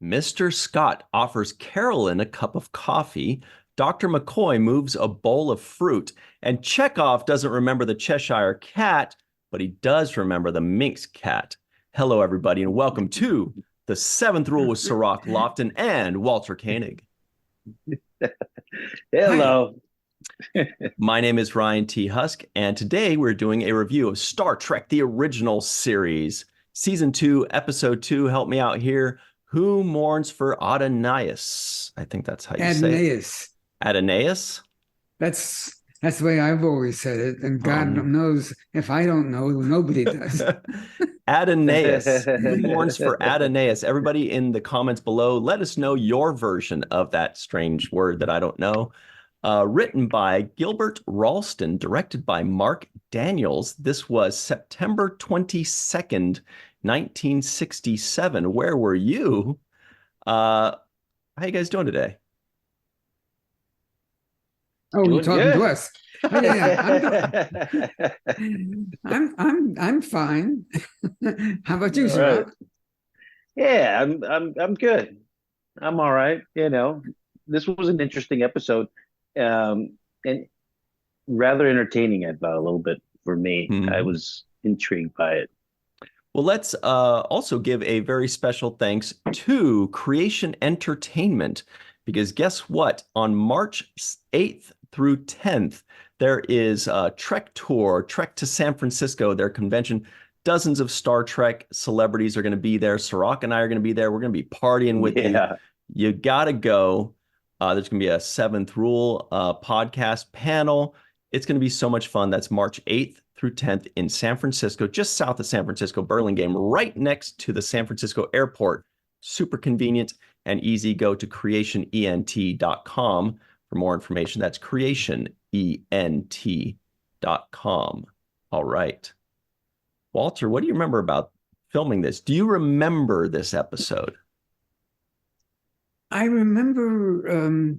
Mr. Scott offers Carolyn a cup of coffee. Dr. McCoy moves a bowl of fruit. And Chekov doesn't remember the Cheshire cat, but he does remember the Minx cat. Hello, everybody, and welcome to The Seventh Rule with Cirroc, Lofton, and Walter Koenig. Hello. My name is Ryan T. Husk, and today we're doing a review of Star Trek, the original series. Season 2, Episode 2, help me out here. Who mourns for Adonais? I think that's how you say it. Adonais? That's the way I've always said it, and God knows if I don't know, nobody does. Adonais. Who mourns for Adonais? Everybody in the comments below, let us know your version of that strange word that I don't know. Written by Gilbert Ralston, directed by Mark Daniels. This was September 22nd, 1967. Where were you? How you guys doing today? Oh, you're talking to us. Oh, yeah, I'm fine. How about you, sir? Right. Yeah, I'm good. I'm all right. You know, this was an interesting episode, and rather entertaining. I thought a little bit for me. I was intrigued by it. Well, let's also give a very special thanks to Creation Entertainment, because guess what? On March 8th through 10th, there is a Trek Tour, Trek to San Francisco, their convention. Dozens of Star Trek celebrities are going to be there. Cirroc and I are going to be there. We're going to be partying with you. You got to go. There's going to be a Seventh Rule podcast panel. It's going to be so much fun. That's March 8th through 10th in San Francisco, just south of San Francisco, Burlingame, right next to the San Francisco airport. Super convenient and easy. Go to creationent.com for more information. That's creationent.com. All right. Walter, what do you remember about filming this? Do you remember this episode? I remember,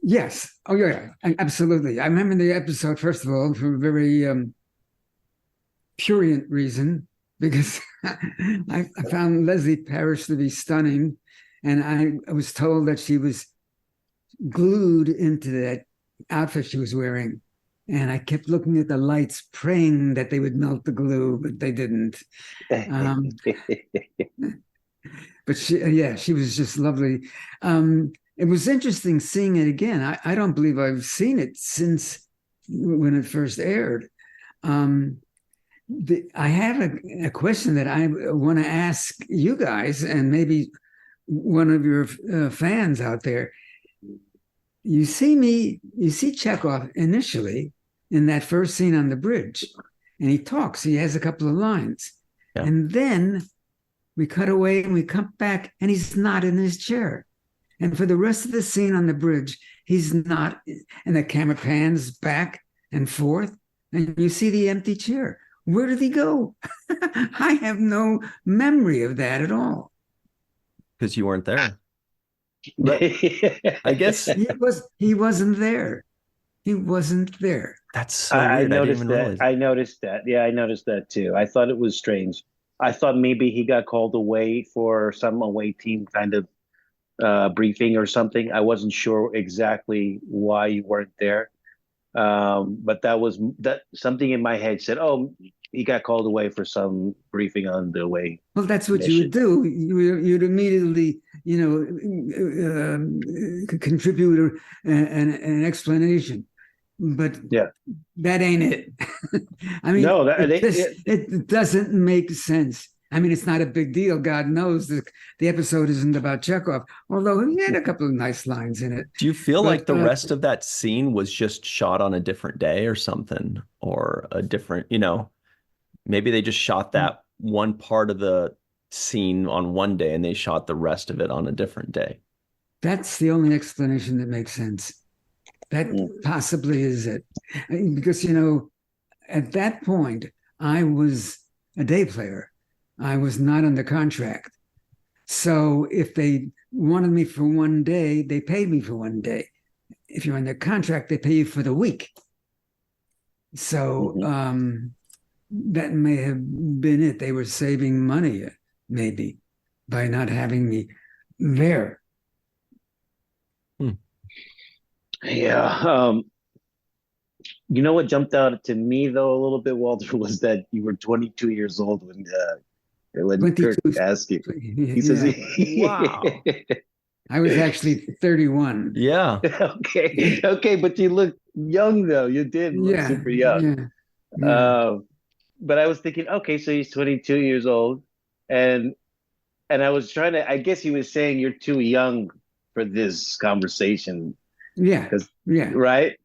yes. Oh, yeah, absolutely. I remember the episode, first of all, for a very prurient reason, because I found Leslie Parrish to be stunning, and I was told that she was glued into that outfit she was wearing. And I kept looking at the lights, praying that they would melt the glue, but they didn't. But she was just lovely. It was interesting seeing it again. I don't believe I've seen it since when it first aired. I have a question that I want to ask you guys, and maybe one of your fans out there. You see Chekov initially in that first scene on the bridge, and he talks. He has a couple of lines, and then we cut away and we come back, and he's not in his chair. And for the rest of the scene on the bridge, he's not. And the camera pans back and forth, and you see the empty chair. Where did he go? I have no memory of that at all. Because you weren't there. But I guess he wasn't there. He wasn't there. That's so weird. I noticed that. I noticed that. Yeah, I noticed that too. I thought it was strange. I thought maybe he got called away for some away team kind of briefing or something. I wasn't sure exactly why you weren't there. But that something in my head said, "Oh, he got called away for some briefing on the way." Well, that's what you would do. You'd immediately, contribute an explanation. But that ain't it. I mean, no, it doesn't make sense. I mean, it's not a big deal. God knows the episode isn't about Chekov, although he had a couple of nice lines in it. Do you feel like the rest of that scene was just shot on a different day or something, or a different, maybe they just shot that one part of the scene on one day and they shot the rest of it on a different day? That's the only explanation that makes sense. That possibly is it. Because, at that point, I was a day player. I was not under contract. So if they wanted me for one day, they paid me for one day. If you're under contract, they pay you for the week. So that may have been it. They were saving money, maybe, by not having me there. Yeah. You know what jumped out to me though a little bit, Walter, was that you were 22 years old when 22. Kirk asked you. He says, Wow. I was actually 31. Yeah. okay, but you look young though. You did look super young. Yeah. But I was thinking, okay, so he's 22 years old, and I was trying to. I guess he was saying you're too young for this conversation. Yeah. Right.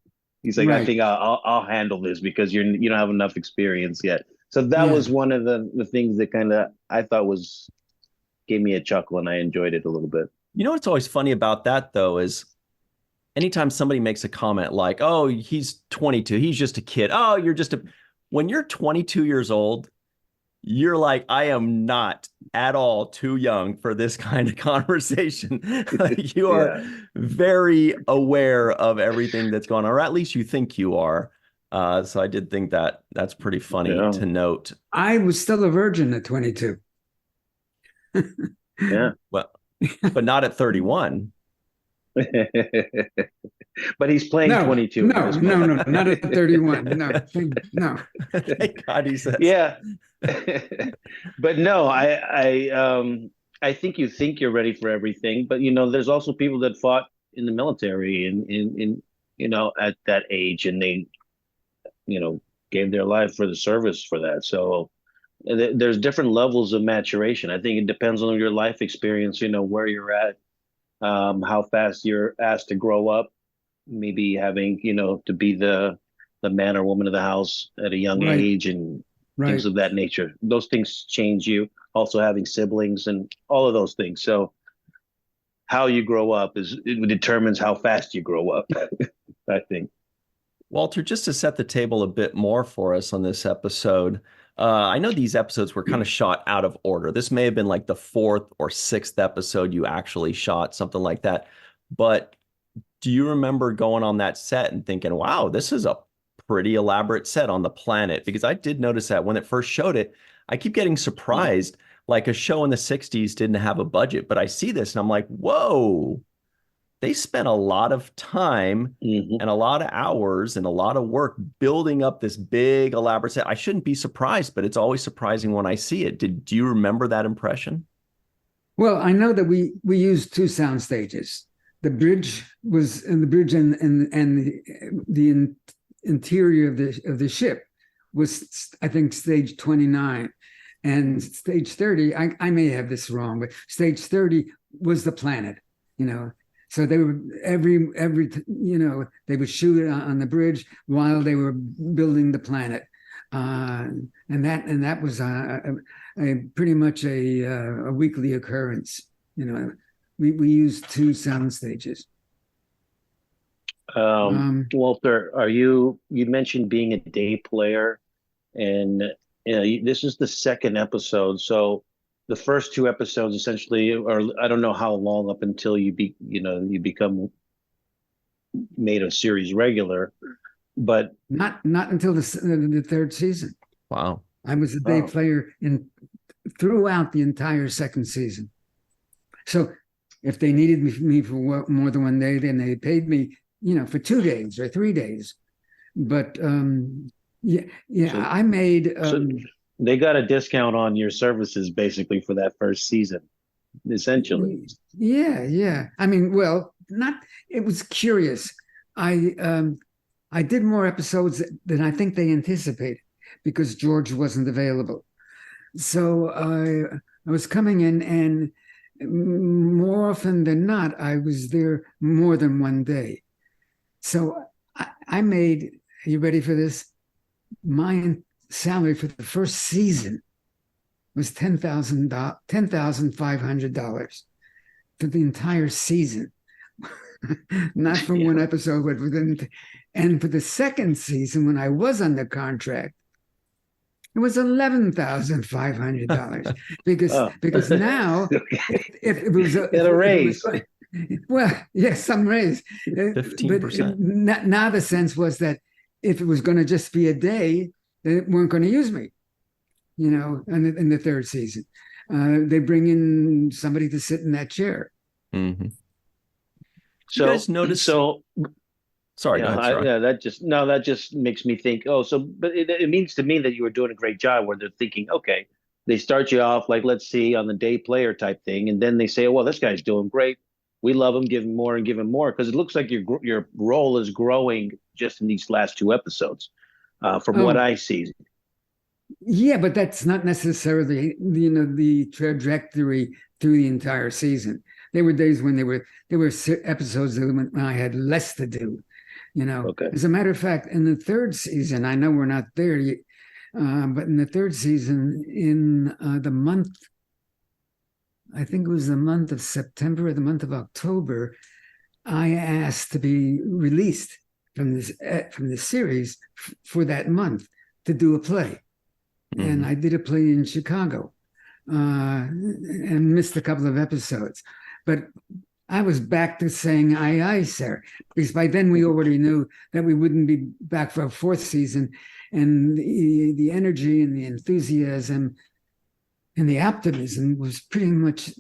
He's like, right. I think I'll handle this because you don't have enough experience yet. So that was one of the things that kind of I thought gave me a chuckle, and I enjoyed it a little bit. You know what's always funny about that though is anytime somebody makes a comment like, "Oh, he's 22, he's just a kid." Oh, when you're 22 years old, you're like, I am not at all too young for this kind of conversation. You are very aware of everything that's going on, or at least you think you are. So I did think that's pretty funny to note. I was still a virgin at 22. Yeah. Well, but not at 31. But he's playing 22. No, not at 31. No. Thank God he says. Yeah. But no, I think you think you're ready for everything, but there's also people that fought in the military in at that age, and they gave their life for the service for that. So there's different levels of maturation. I think it depends on your life experience, where you're at, how fast you're asked to grow up, maybe having to be the man or woman of the house at a young age, and things of that nature. Those things change you. Also having siblings and all of those things. So how you grow up it determines how fast you grow up, I think. Walter, just to set the table a bit more for us on this episode, I know these episodes were kind of shot out of order. This may have been like the 4th or 6th episode you actually shot, something like that. But do you remember going on that set and thinking, wow, this is a pretty elaborate set on the planet? Because I did notice that when it first showed it, I keep getting surprised. Like a show in the 60s didn't have a budget, but I see this and I'm like, whoa, they spent a lot of time and a lot of hours and a lot of work building up this big elaborate set. I shouldn't be surprised, but it's always surprising when I see it. Do you remember that impression? Well, I know that we used 2 sound stages. The bridge was, and the interior of the ship was, I think, stage 29, and stage 30. I may have this wrong, but stage 30 was the planet. So they were every they would shoot it on the bridge while they were building the planet, and that was a pretty much a weekly occurrence. We used 2 sound stages. Walter, you mentioned being a day player, and this is the 2nd episode. So the first 2 episodes essentially, or I don't know how long up until you become made a series regular, but not until the 3rd season. Wow. I was a day player throughout the entire 2nd season. So if they needed me for more than 1 day, then they paid me, for 2 days or 3 days. But so, I made. They got a discount on your services basically for that first season, essentially. Yeah. I mean, well, it was curious. I did more episodes than I think they anticipated because George wasn't available. So I was coming in, and more often than not, I was there more than 1 day. So I made, are you ready for this? My salary for the first season was $10,500 for the entire season. Not for one episode, but and for the 2nd season, when I was under contract, it was $11,500 because now if it was a raise. Well, yes, some raise. 15%. But now the sense was that if it was going to just be a day, they weren't going to use me, in the 3rd season. They bring in somebody to sit in that chair. Mm-hmm. So, you guys notice? Sorry, go ahead, Cirroc. that just makes me think. Oh, but it means to me that you were doing a great job. Where they're thinking, okay, they start you off like, let's see, on the day player type thing, and then they say, well, this guy's doing great. We love him. Give him more and give him more, because it looks like your role is growing just in these last 2 episodes, from what I see. Yeah, but that's not necessarily the trajectory through the entire season. There were days when there were episodes when I had less to do. Okay. As a matter of fact, in the 3rd season, I know we're not there yet, but in the 3rd season, in the month, I think it was the month of September or the month of October, I asked to be released from the series for that month to do a play. Mm-hmm. And I did a play in Chicago and missed a couple of episodes. But I was back to saying, aye, aye, sir, because by then we already knew that we wouldn't be back for a 4th season. And the energy and the enthusiasm and the optimism was pretty much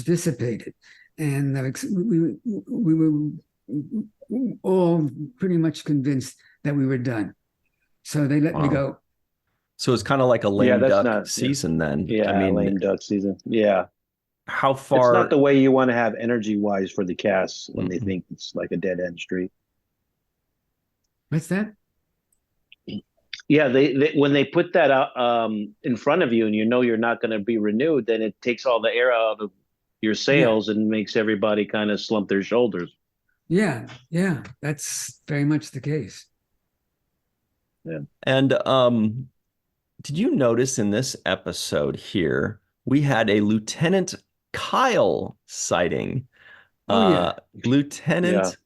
dissipated. And we were all pretty much convinced that we were done. So they let me go. So it's kind of like a lame duck season then. Yeah, I mean, lame duck season. Yeah. How far? It's not the way you want to have energy-wise for the cast when they think it's like a dead-end street. What's that? Yeah, they when they put that out in front of you and you're not going to be renewed, then it takes all the air out of your sails and makes everybody kind of slump their shoulders. Yeah, that's very much the case. Yeah. And did you notice in this episode here, we had a Lieutenant Kyle sighting? Lieutenant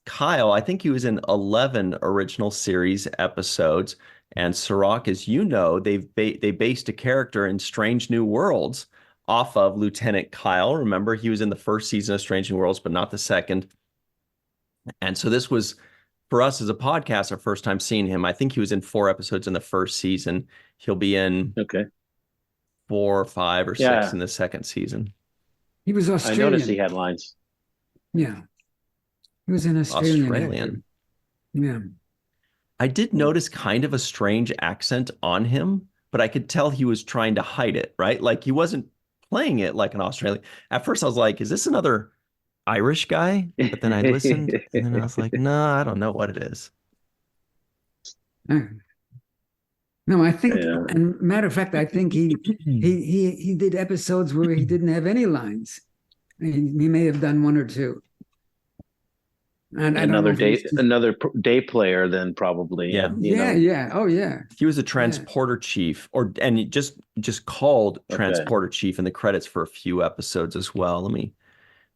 Kyle, I think he was in 11 original series episodes. And Cirroc, as you know, they based a character in Strange New Worlds off of Lieutenant Kyle. Remember, he was in the 1st season of Strange New Worlds, but not the 2nd. And so this was, for us as a podcast, our first time seeing him. I think he was in 4 episodes in the 1st season. He'll be in 4 or 5 or 6 in the 2nd season. He was Australian. I noticed he had lines. Yeah. He was an Australian. Yeah. I did notice kind of a strange accent on him, but I could tell he was trying to hide it, right? Like he wasn't playing it like an Australian. At first I was like, is this another Irish guy? But then I listened and then I was like, no, I don't know what it is. No, I think, and matter of fact, I think he did episodes where he didn't have any lines. He may have done 1 or 2. And another day player, then probably. Yeah. Oh, yeah. He was a transporter chief, and just called transporter chief in the credits for a few episodes as well. Let me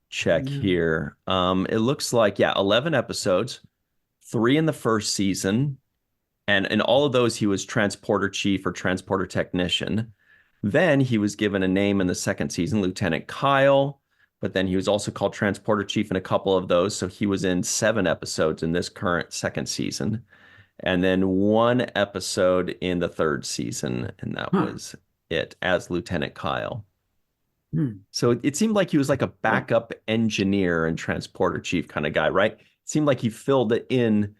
check here. It looks like 11 episodes, 3 in the 1st season, and in all of those he was transporter chief or transporter technician. Then he was given a name in the 2nd season, Lieutenant Kyle. But then he was also called transporter chief in a couple of those. So he was in 7 episodes in this current 2nd season. And then 1 episode in the 3rd season. And that was it, as Lieutenant Kyle. So it seemed like he was like a backup engineer and transporter chief kind of guy, right? It seemed like he filled it in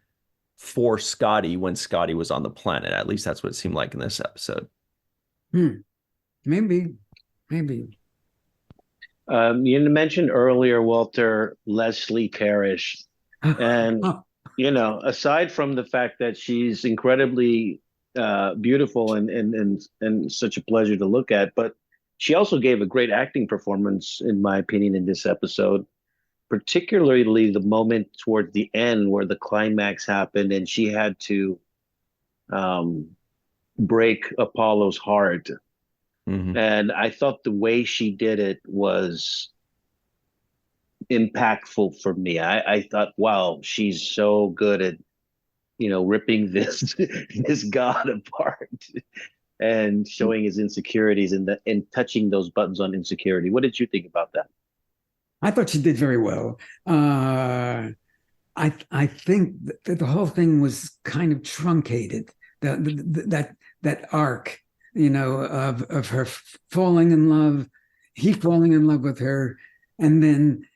for Scotty when Scotty was on the planet. At least that's what it seemed like in this episode. Maybe. You mentioned earlier, Walter, Leslie Parrish. And, aside from the fact that she's incredibly beautiful and such a pleasure to look at, but she also gave a great acting performance, in my opinion, in this episode, particularly the moment toward the end where the climax happened and she had to break Apollo's heart. And I thought the way she did it was impactful for me. I thought, wow, she's so good at, ripping this god apart and showing his insecurities and touching those buttons on insecurity. What did you think about that? I thought she did very well. I think that the whole thing was kind of truncated. That arc. Of her falling in love, he falling in love with her, and then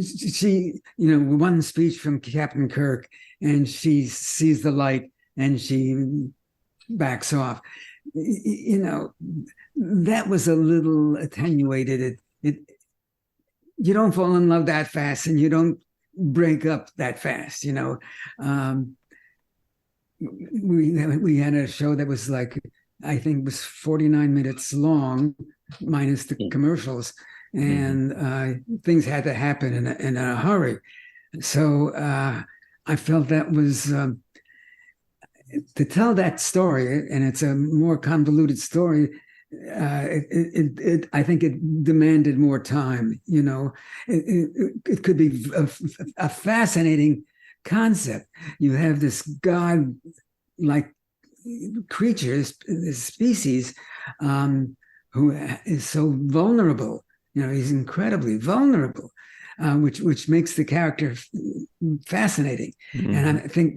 she, one speech from Captain Kirk, and she sees the light and she backs off. That was a little attenuated. You don't fall in love that fast, and you don't break up that fast. We had a show that was like, I think it was 49 minutes long, minus the commercials, and things had to happen in a hurry. So I felt that was to tell that story, and it's a more convoluted story. I think it demanded more time. It could be a fascinating concept. You have this god-like creature, this species, who is so vulnerable. He's incredibly vulnerable, which makes the character fascinating. And I think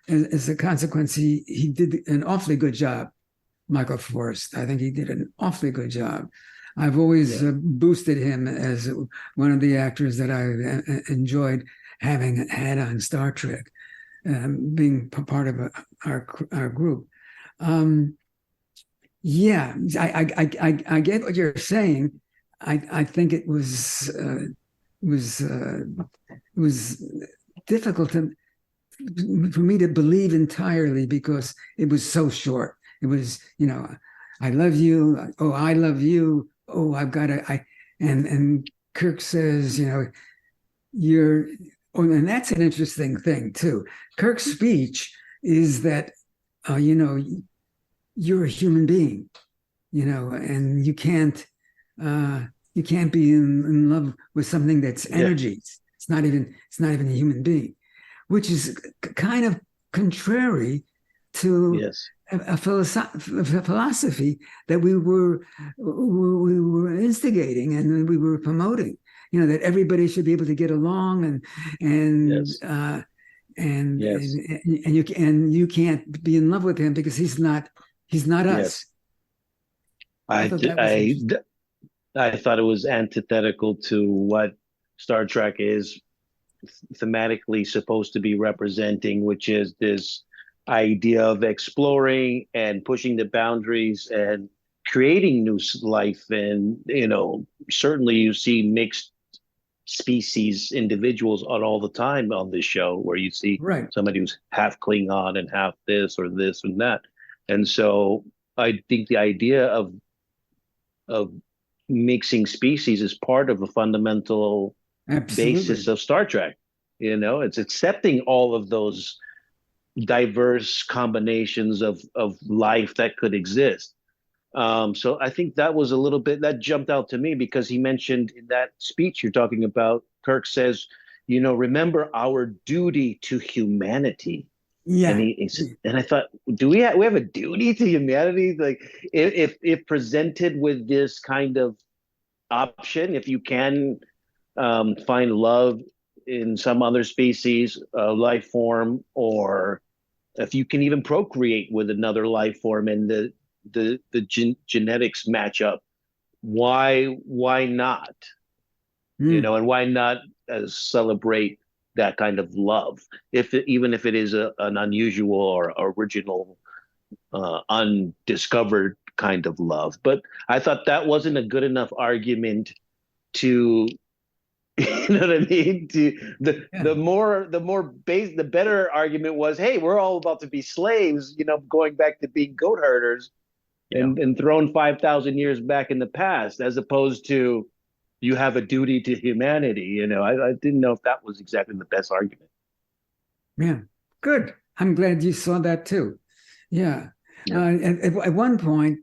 as a consequence, he did an awfully good job. Michael Forrest, I think he did an awfully good job. I've always boosted him as one of the actors that I enjoyed having had on Star Trek, being part of our group. I get what you're saying. I think it was difficult for me to believe entirely because it was so short. It was, I love you. Oh, I love you. Oh, I've got to, and Kirk says, and that's an interesting thing too. Kirk's speech is that, you're a human being, and you can't be in love with something that's energy. It's not even a human being, which is kind of contrary to a philosophy that we were instigating and we were promoting. That everybody should be able to get along, and you can't be in love with him because he's not us. I thought it was antithetical to what Star Trek is thematically supposed to be representing, which is this idea of exploring and pushing the boundaries and creating new life. And certainly you see mixed species individuals all the time on this show, where you see somebody who's half Klingon and half this or this and that. And so I think the idea of mixing species is part of a fundamental basis of Star Trek. It's accepting all of those diverse combinations of life that could exist. So I think that was a little bit that jumped out to me, because he mentioned in that speech you're talking about, Kirk says, remember our duty to humanity. Yeah. And I thought, do we have a duty to humanity? Like, if presented with this kind of option, if you can find love in some other species, life form, or if you can even procreate with another life form, and the genetics match up, why not? And why not celebrate that kind of love, even if it is an unusual or original, undiscovered kind of love. But I thought that wasn't a good enough argument to, you know what I mean? The better argument was, hey, we're all about to be slaves, going back to being goat herders and thrown 5,000 years back in the past, as opposed to, you have a duty to humanity. I didn't know if that was exactly the best argument. Yeah, good. I'm glad you saw that too. Yeah. At one point,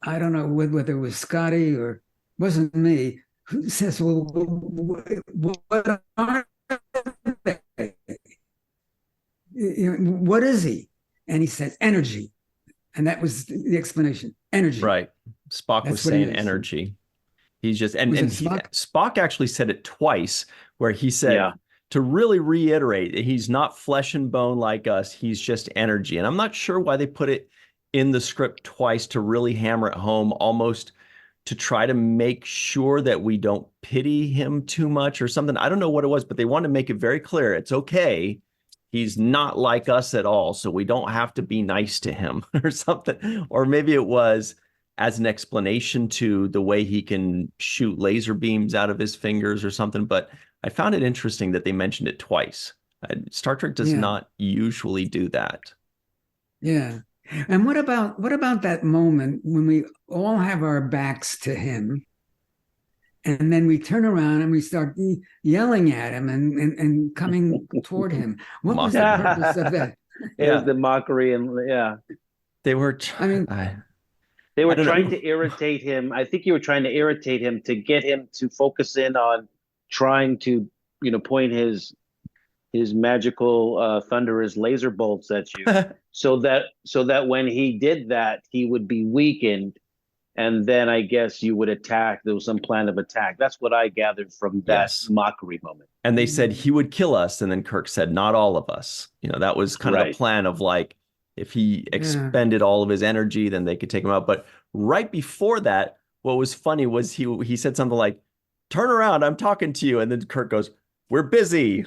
I don't know whether it was Scotty or wasn't me, who says, well, what are they? What is he? And he says, energy. And that was the explanation. Energy. Right. Spock was saying energy. He's just, and Spock actually said it twice, where he said, to really reiterate, he's not flesh and bone like us. He's just energy. And I'm not sure why they put it in the script twice, to really hammer it home, almost to try to make sure that we don't pity him too much or something. I don't know what it was, but they wanted to make it very clear. It's okay. He's not like us at all, so we don't have to be nice to him or something. Or maybe it was as an explanation to the way he can shoot laser beams out of his fingers or something. But I found it interesting that they mentioned it twice. Star Trek does not usually do that. Yeah. And what about that moment when we all have our backs to him, and then we turn around and we start yelling at him and coming toward him? What was the purpose of that? It was the mockery, and they were. They were trying to irritate him. I think you were trying to irritate him to get him to focus in on trying to, point his magical thunderous laser bolts at you, so that when he did that, he would be weakened, and then I guess you would attack. There was some plan of attack. That's what I gathered from that mockery moment. And they said he would kill us, and then Kirk said, "Not all of us." That was kind of the plan of like, if he expended all of his energy, then they could take him out. But right before that, what was funny was he said something like, "Turn around, I'm talking to you," and then Kirk goes, "We're busy."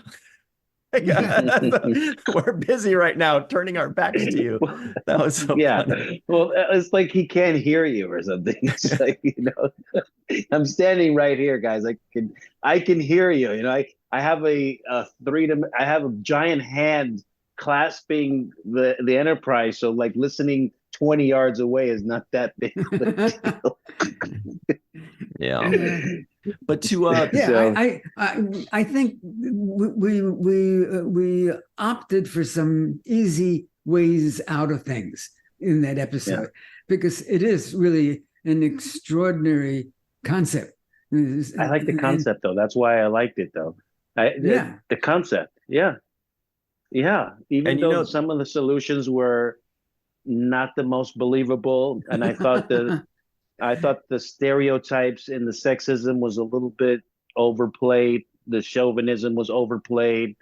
We're busy right now, turning our backs to you. That was so funny. Well, it's like he can't hear you or something. It's like, I'm standing right here, guys. I can hear you. I have I have a giant hand clasping the Enterprise, so like listening 20 yards away is not that big of a deal. Yeah. But I think we opted for some easy ways out of things in that episode, because it is really an extraordinary concept. I like the concept, though. That's why I liked it, though. The concept. Even though some of the solutions were not the most believable, and I thought the stereotypes and the sexism was a little bit overplayed. The chauvinism was overplayed.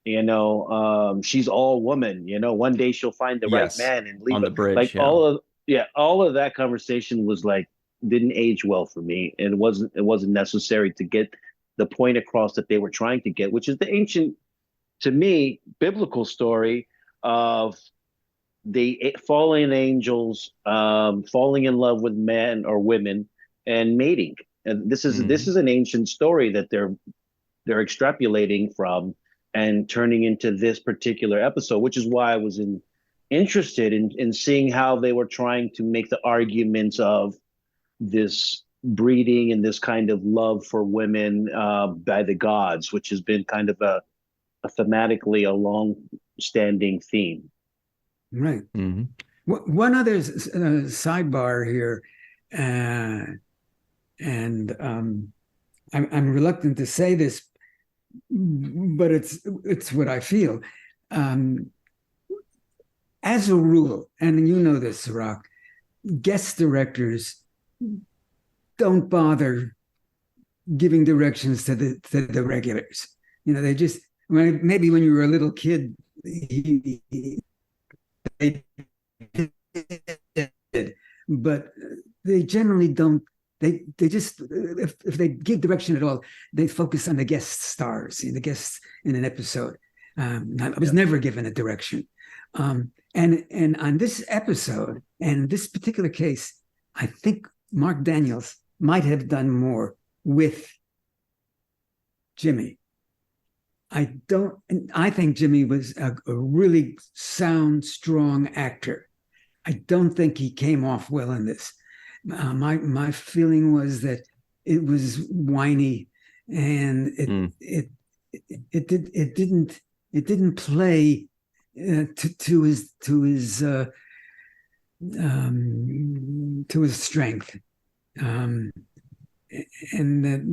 She's all woman. One day she'll find the right man and leave on the bridge. All of that conversation was like, didn't age well for me, and it wasn't necessary to get the point across that they were trying to get, which is the ancient, to me, biblical story of the fallen angels falling in love with men or women and mating. And this is an ancient story that they're extrapolating from and turning into this particular episode, which is why I was interested in seeing how they were trying to make the arguments of this breeding and this kind of love for women by the gods, which has been kind of a thematically a long-standing theme. Right. Mm-hmm. One other sidebar here, and I'm reluctant to say this, but it's what I feel. As a rule, and you know this, Cirroc, guest directors don't bother giving directions to the regulars. They just, maybe when you were a little kid, they did, but they generally don't. They just, if they give direction at all, they focus on the guest stars, the guests in an episode. I was never given a direction, and on this episode and this particular case, I think Mark Daniels might have done more with Jimmy. I think Jimmy was a really sound, strong actor. I don't think he came off well in this. My feeling was that it was whiny, and it didn't play to his strength, and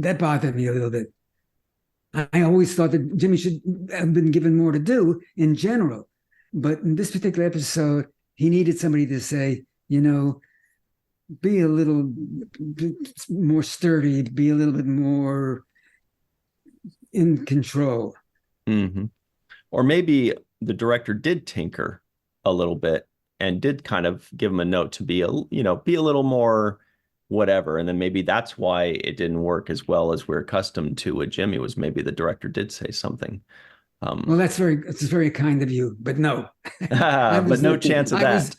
that bothered me a little bit. I always thought that Jimmy should have been given more to do in general, but in this particular episode, he needed somebody to say, be a little more sturdy, be a little bit more in control. Mm-hmm. Or maybe the director did tinker a little bit and did kind of give him a note to be a little more whatever. And then maybe that's why it didn't work as well as we're accustomed to with Jimmy, was maybe the director did say something. Well, it's very kind of you, but no. But no chance of that.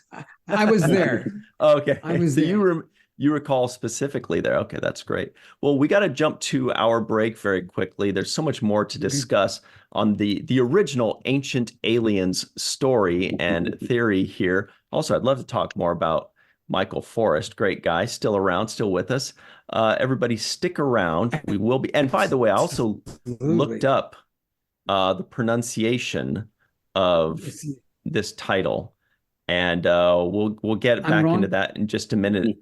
I was there. Okay. I was so there. You recall specifically there. Okay, that's great. Well, we got to jump to our break very quickly. There's so much more to discuss on the original Ancient Aliens story and theory here. Also, I'd love to talk more about Michael Forrest, great guy, still around, still with us. Everybody stick around. We will be. And by the way, I also looked up the pronunciation of this title. And we'll get back into that in just a minute.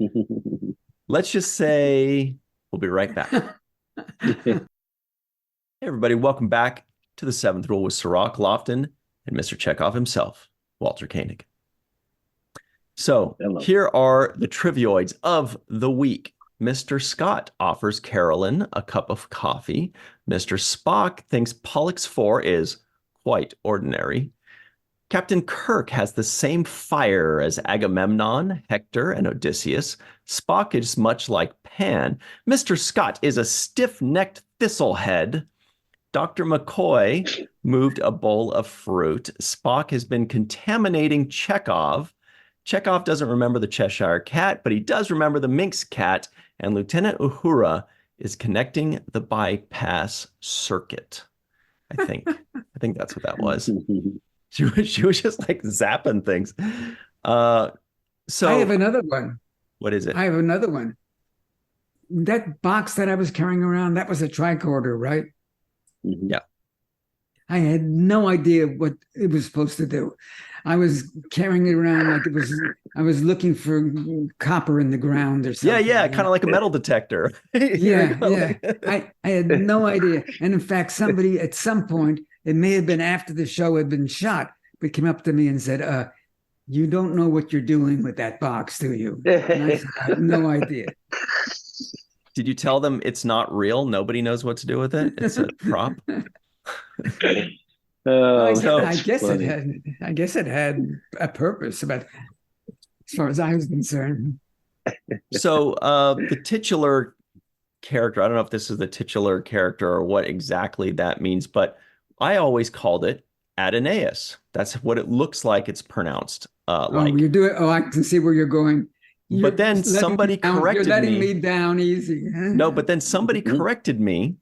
Let's just say we'll be right back. Hey, everybody, welcome back to the Seventh Rule with Cirroc, Lofton, and Mr. Chekov himself, Walter Koenig. So here are the trivioids of the week. Mr. Scott offers Carolyn a cup of coffee. Mr. Spock thinks Pollux 4 is quite ordinary. Captain Kirk has the same fire as Agamemnon, Hector, and Odysseus. Spock is much like Pan. Mr. Scott is a stiff-necked thistlehead. Dr. McCoy moved a bowl of fruit. Spock has been contaminating Chekov. Chekov doesn't remember the Cheshire Cat, but he does remember the Minx Cat. And Lieutenant Uhura is connecting the bypass circuit. I think that's what that was. She was just like zapping things. So I have another one. What is it? I have another one. That box that I was carrying around, that was a tricorder, right? Yeah. I had no idea what it was supposed to do. I was carrying it around like I was looking for copper in the ground or something. Yeah, kind of like a metal detector. Yeah. I had no idea. And in fact, somebody at some point, it may have been after the show had been shot, but came up to me and said, you don't know what you're doing with that box, do you? And I said, I have no idea. Did you tell them it's not real? Nobody knows what to do with it? It's a prop? I guess it had a purpose, but as far as I was concerned. So the titular character, I don't know if this is the titular character or what exactly that means, but I always called it Adonais. That's what it looks like it's pronounced. You do it. Oh, I can see where you're going. But then somebody corrected me. You're letting me down easy. No, but then somebody corrected me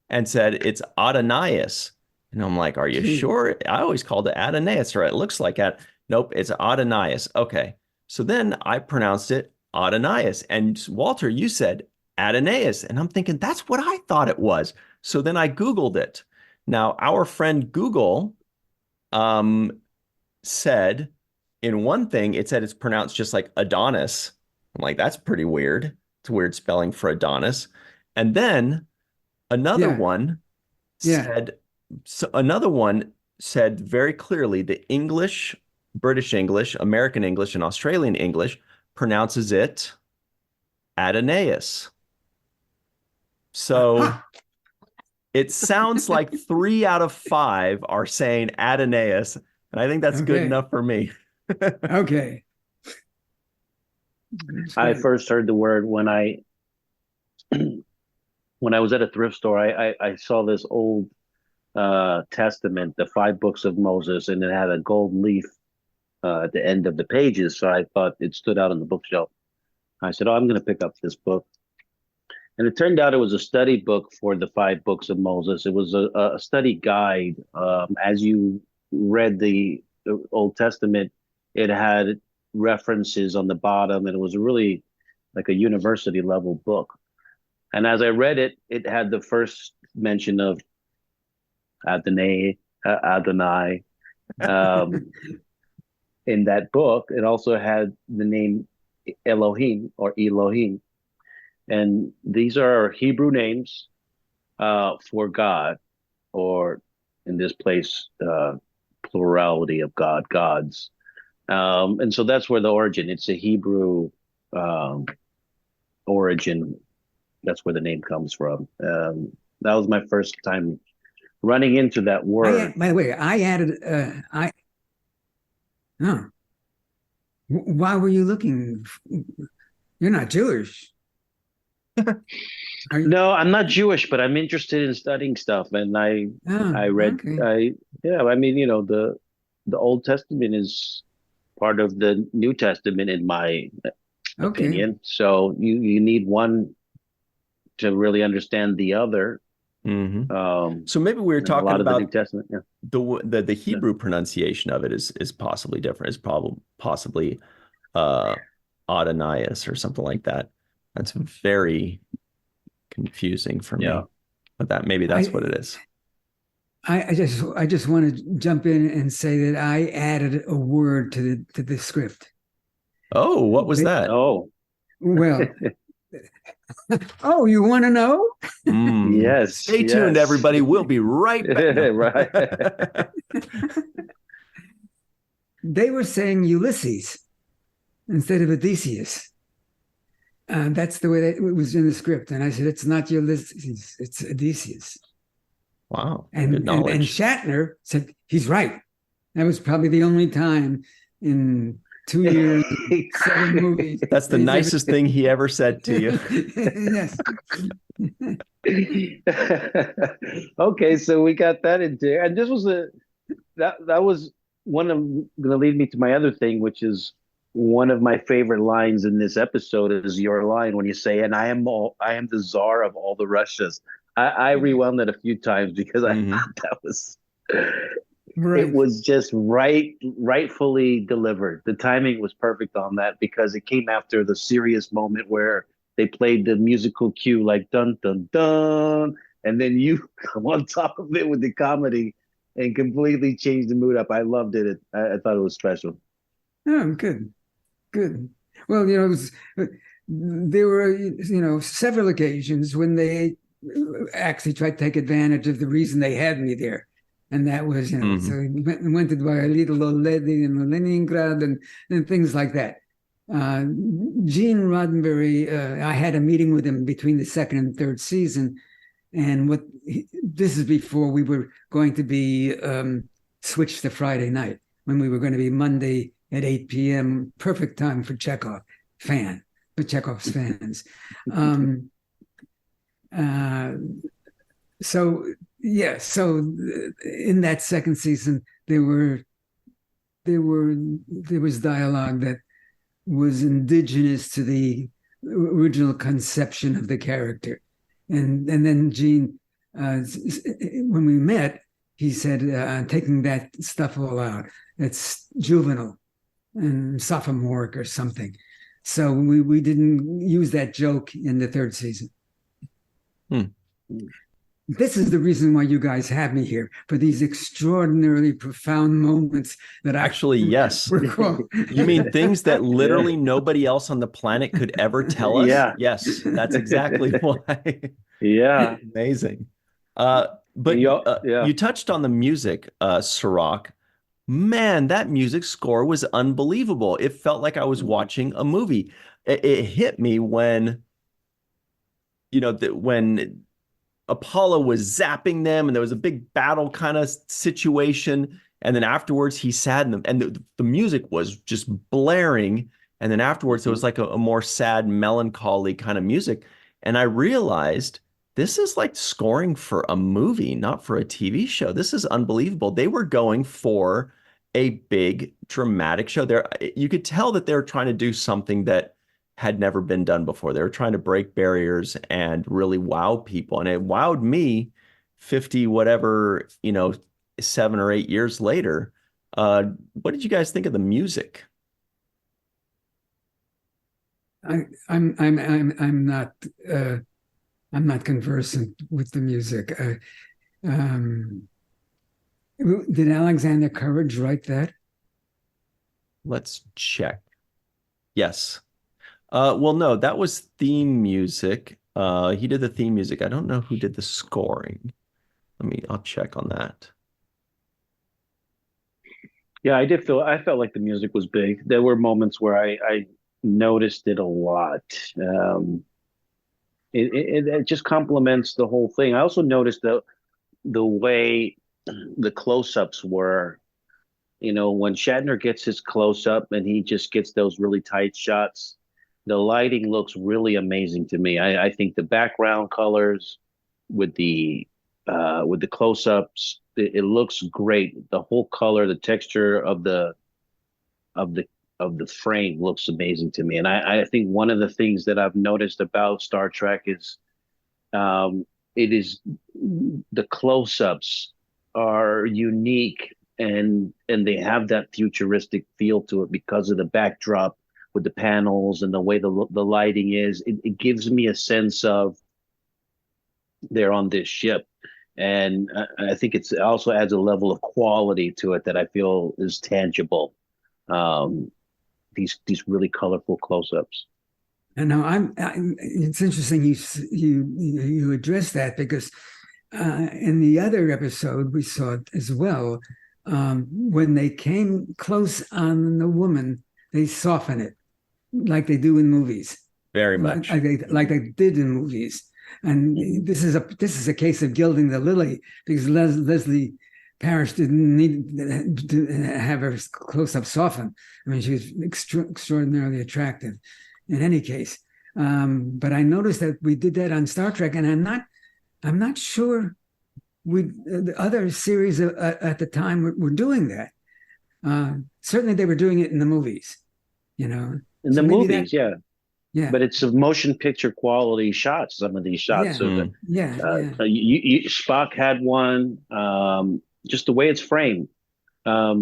and said it's Adonais. And I'm like, are you sure? I always called it Adonais, or it looks like that. Nope, it's Adonais. Okay. So then I pronounced it Adonais. And Walter, you said Adonais. And I'm thinking, that's what I thought it was. So then I Googled it. Now, our friend Google said in one thing, it said it's pronounced just like Adonis. I'm like, that's pretty weird. It's a weird spelling for Adonis. And then another one said, very clearly the English, British English, American English, and Australian English pronounces it Adonais. So it sounds like 3 out of 5 are saying Adonais, and I think that's good enough for me. Okay. I first heard the word when I was at a thrift store. I saw this old Testament, the 5 books of Moses, and it had a gold leaf at the end of the pages. So I thought it stood out on the bookshelf. I said, I'm going to pick up this book. And it turned out it was a study book for the 5 books of Moses. It was a study guide. As you read the Old Testament, it had references on the bottom, and it was really like a university level book. And as I read it, it had the first mention of Adonai. In that book, it also had the name Elohim or Elohim. And these are Hebrew names for God, or in this place, plurality of God, gods. And so that's where the origin, it's a Hebrew origin. That's where the name comes from. That was my first time running into that word. By the way, I added, why were you looking? You're not Jewish. No, I'm not Jewish, but I'm interested in studying stuff, and I read Okay. I mean, the Old Testament is part of the New Testament in my Okay. opinion. So you need one to really understand the other. Hmm. Um, So maybe we were and a talking lot of the New about Testament, yeah. the Yeah. Hebrew pronunciation of it is possibly different. Is probably possibly uh Adonais or something like that. That's very confusing for Yeah. me. But that maybe that's what it is. I just want to jump in and say that I added a word to the script. Oh, what was that? Oh, Well, oh, you want to know? yes, Stay tuned, yes. everybody. We'll be right back. No. Right. They were saying Ulysses instead of Odysseus. That's the way that it was in the script. And I said, it's not Ulysses, it's Odysseus. Wow, And, good knowledge. and Shatner said, he's right. That was probably the only time in 2 years, 7 movies. That's the nicest thing he ever said to you. Yes. Okay, so we got that in there, and this was that was one of going to lead me to my other thing, which is one of my favorite lines in this episode is your line when you say, "And I am the czar of all the Russias." I rewound that a few times because I thought that was Right. it was just rightfully delivered. The timing was perfect on that because it came after the serious moment where they played the musical cue like dun dun dun, and then you come on top of it with the comedy and completely changed the mood up. I loved it. I thought it was special. Oh, good. Good. Well, it was, there were, several occasions when they actually tried to take advantage of the reason they had me there. And that was, so we went to buy a little old lady in Leningrad and things like that. Gene Roddenberry, I had a meeting with him between the second and third season. And this is before we were going to be switched to Friday night, when we were going to be Monday at 8 p.m. Perfect time for Chekhov's fans. So in that second season, there was dialogue that was indigenous to the original conception of the character, and then Gene, when we met, he said, taking that stuff all out, it's juvenile and sophomoric or something. So we didn't use that joke in the third season. This is the reason why you guys have me here, for these extraordinarily profound moments that actually, yes. You mean things that literally nobody else on the planet could ever tell us? Yeah. Yes, that's exactly why. Yeah. Amazing. But you touched on the music, Cirroc. Man, that music score was unbelievable. It felt like I was watching a movie. It hit me when, when Apollo was zapping them and there was a big battle kind of situation. And then afterwards he sat and the music was just blaring. And then afterwards there was like a more sad, melancholy kind of music. And I realized this is like scoring for a movie, not for a TV show. This is unbelievable. They were going for a big dramatic show there. You could tell that they were trying to do something that had never been done before. They were trying to break barriers and really wow people. And it wowed me 50, whatever, 7 or 8 years later. What did you guys think of the music? I'm not conversant with the music. Did Alexander Courage write that? Let's check. Yes. Well, no, that was theme music. He did the theme music. I don't know who did the scoring. I'll check on that. Yeah, I felt like the music was big. There were moments where I noticed it a lot. It just complements the whole thing. I also noticed the way the close-ups were, when Shatner gets his close-up and he just gets those really tight shots, The lighting looks really amazing to me. I think the background colors with the close-ups, it looks great. The whole color, the texture of the of the frame looks amazing to me. And I think one of the things that I've noticed about Star Trek is it is the close-ups are unique and they have that futuristic feel to it because of the backdrop with the panels and the way the lighting is. It gives me a sense of they're on this ship. And I think it also adds a level of quality to it that I feel is tangible. These really colorful close-ups. And now it's interesting you address that, because in the other episode we saw it as well. When they came close on the woman, they soften it like they do in movies. Very much. Like they did in movies. And this is a case of gilding the lily, because Leslie Parrish didn't need to have her close-up soften. I mean, she was extraordinarily attractive in any case. But I noticed that we did that on Star Trek, and I'm not sure the other series at the time were doing that. Certainly they were doing it in the movies, In the movies, yeah. Yeah, but it's a motion picture quality shots. Some of these shots, Spock had one. Just the way it's framed. I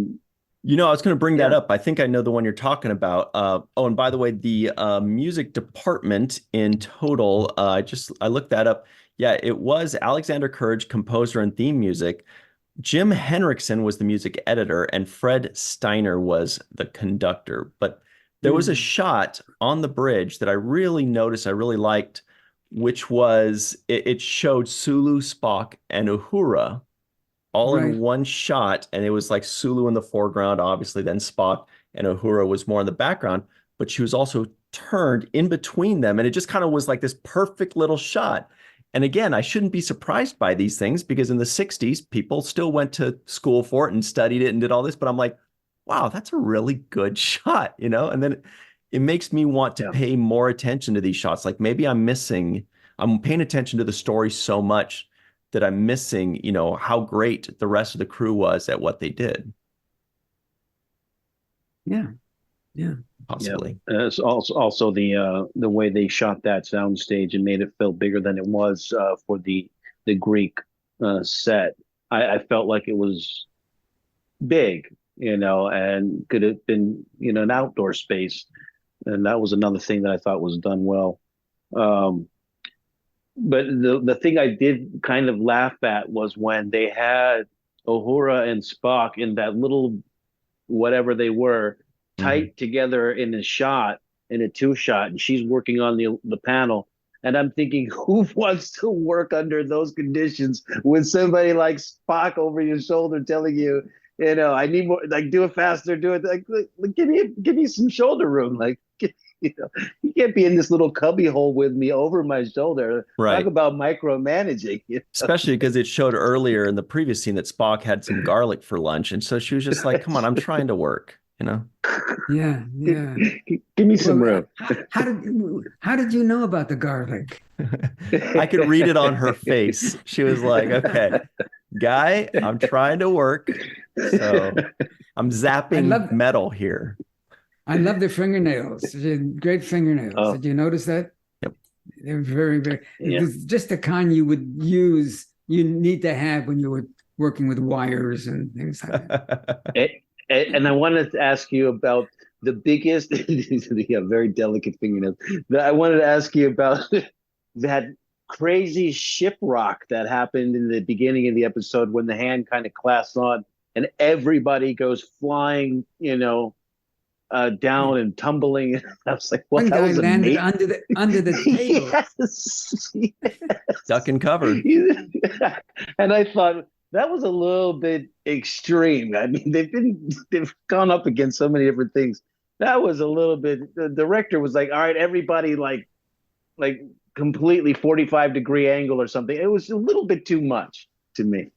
was going to bring that up. I think I know the one you're talking about. And by the way, the music department in total, I looked that up. Yeah, it was Alexander Courage, composer and theme music. Jim Henriksen was the music editor, and Fred Steiner was the conductor. But there was a shot on the bridge that I really noticed, I really liked, which was it showed Sulu, Spock, and Uhura all in one shot. And it was like Sulu in the foreground, obviously, then Spock, and Uhura was more in the background, but she was also turned in between them. And it just kind of was like this perfect little shot. And again, I shouldn't be surprised by these things, because in the 60s, people still went to school for it and studied it and did all this. But I'm like, wow, that's a really good shot, And then it makes me want to pay more attention to these shots. Like maybe I'm paying attention to the story so much that I'm missing, how great the rest of the crew was at what they did. Yeah. Possibly. Yeah. It's also the way they shot that soundstage and made it feel bigger than it was for the Greek set. I felt like it was big, and could have been, an outdoor space. And that was another thing that I thought was done well. But the thing I did kind of laugh at was when they had Uhura and Spock in that little, whatever they were, tight together in a shot, in a two-shot, and she's working on the panel. And I'm thinking, who wants to work under those conditions with somebody like Spock over your shoulder telling you, I need more, like, do it faster, do it, like give me some shoulder room, like, you can't be in this little cubby hole with me over my shoulder. Right. Talk about micromanaging. Especially because it showed earlier in the previous scene that Spock had some garlic for lunch, and so she was just like, "Come on, I'm trying to work," Yeah. Give me some room. How did you know about the garlic? I could read it on her face. She was like, "Okay, guy, I'm trying to work, so I'm zapping metal here." I love the fingernails. She had great fingernails. Oh. Did you notice that? Yep. They're very, very. It was just the kind you need to have when you were working with wires and things like that. And I wanted to ask you about the biggest, very delicate fingernails. I wanted to ask you about that crazy ship rock that happened in the beginning of the episode when the hand kind of clasps on and everybody goes flying, down and tumbling. I was like, "What?" One guy landed under the table. Yes. Duck and covered. And I thought that was a little bit extreme. I mean, they've gone up against so many different things. That was a little bit. The director was like, "All right, everybody, like completely 45-degree angle or something." It was a little bit too much to me.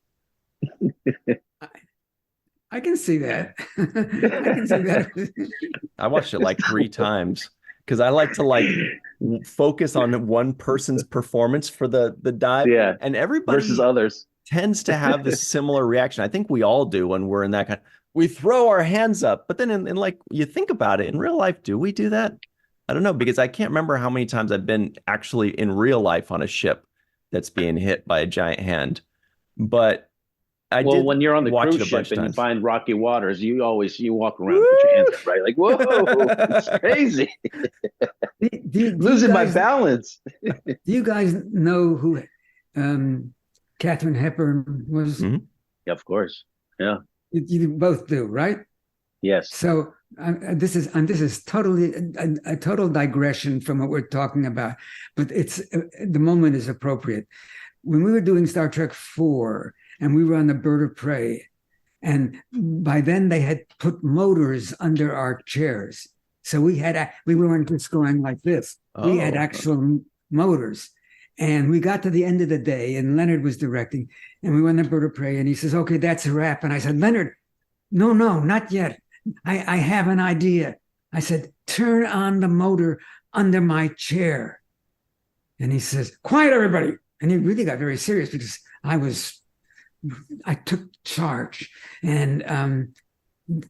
I can see that. I can see that. I watched it like 3 times because I like to focus on one person's performance for the dive. Yeah. And everybody Versus others. tends to have this similar reaction. I think we all do when we're in that kind. We throw our hands up, but then in like you think about it in real life, do we do that? I don't know, because I can't remember how many times I've been actually in real life on a ship that's being hit by a giant hand. But when you're on the cruise ship and you find rocky waters, you walk around with your hands up, right? Like, whoa, it's crazy. Losing my balance. Do you guys know who Katharine Hepburn was? Mm-hmm. Yeah, of course. Yeah. You both do, right? Yes. So this is totally a total digression from what we're talking about, but it's the moment is appropriate. When we were doing Star Trek IV and we were on the Bird of Prey, and by then they had put motors under our chairs, so we weren't just going like this. We had actual motors. And we got to the end of the day, and Leonard was directing, and we went on Bird of Prey, and he says, "Okay, that's a wrap." And I said, "Leonard, no, not yet. I have an idea." I said, "Turn on the motor under my chair." And he says, "Quiet, everybody." And he really got very serious because I took charge. And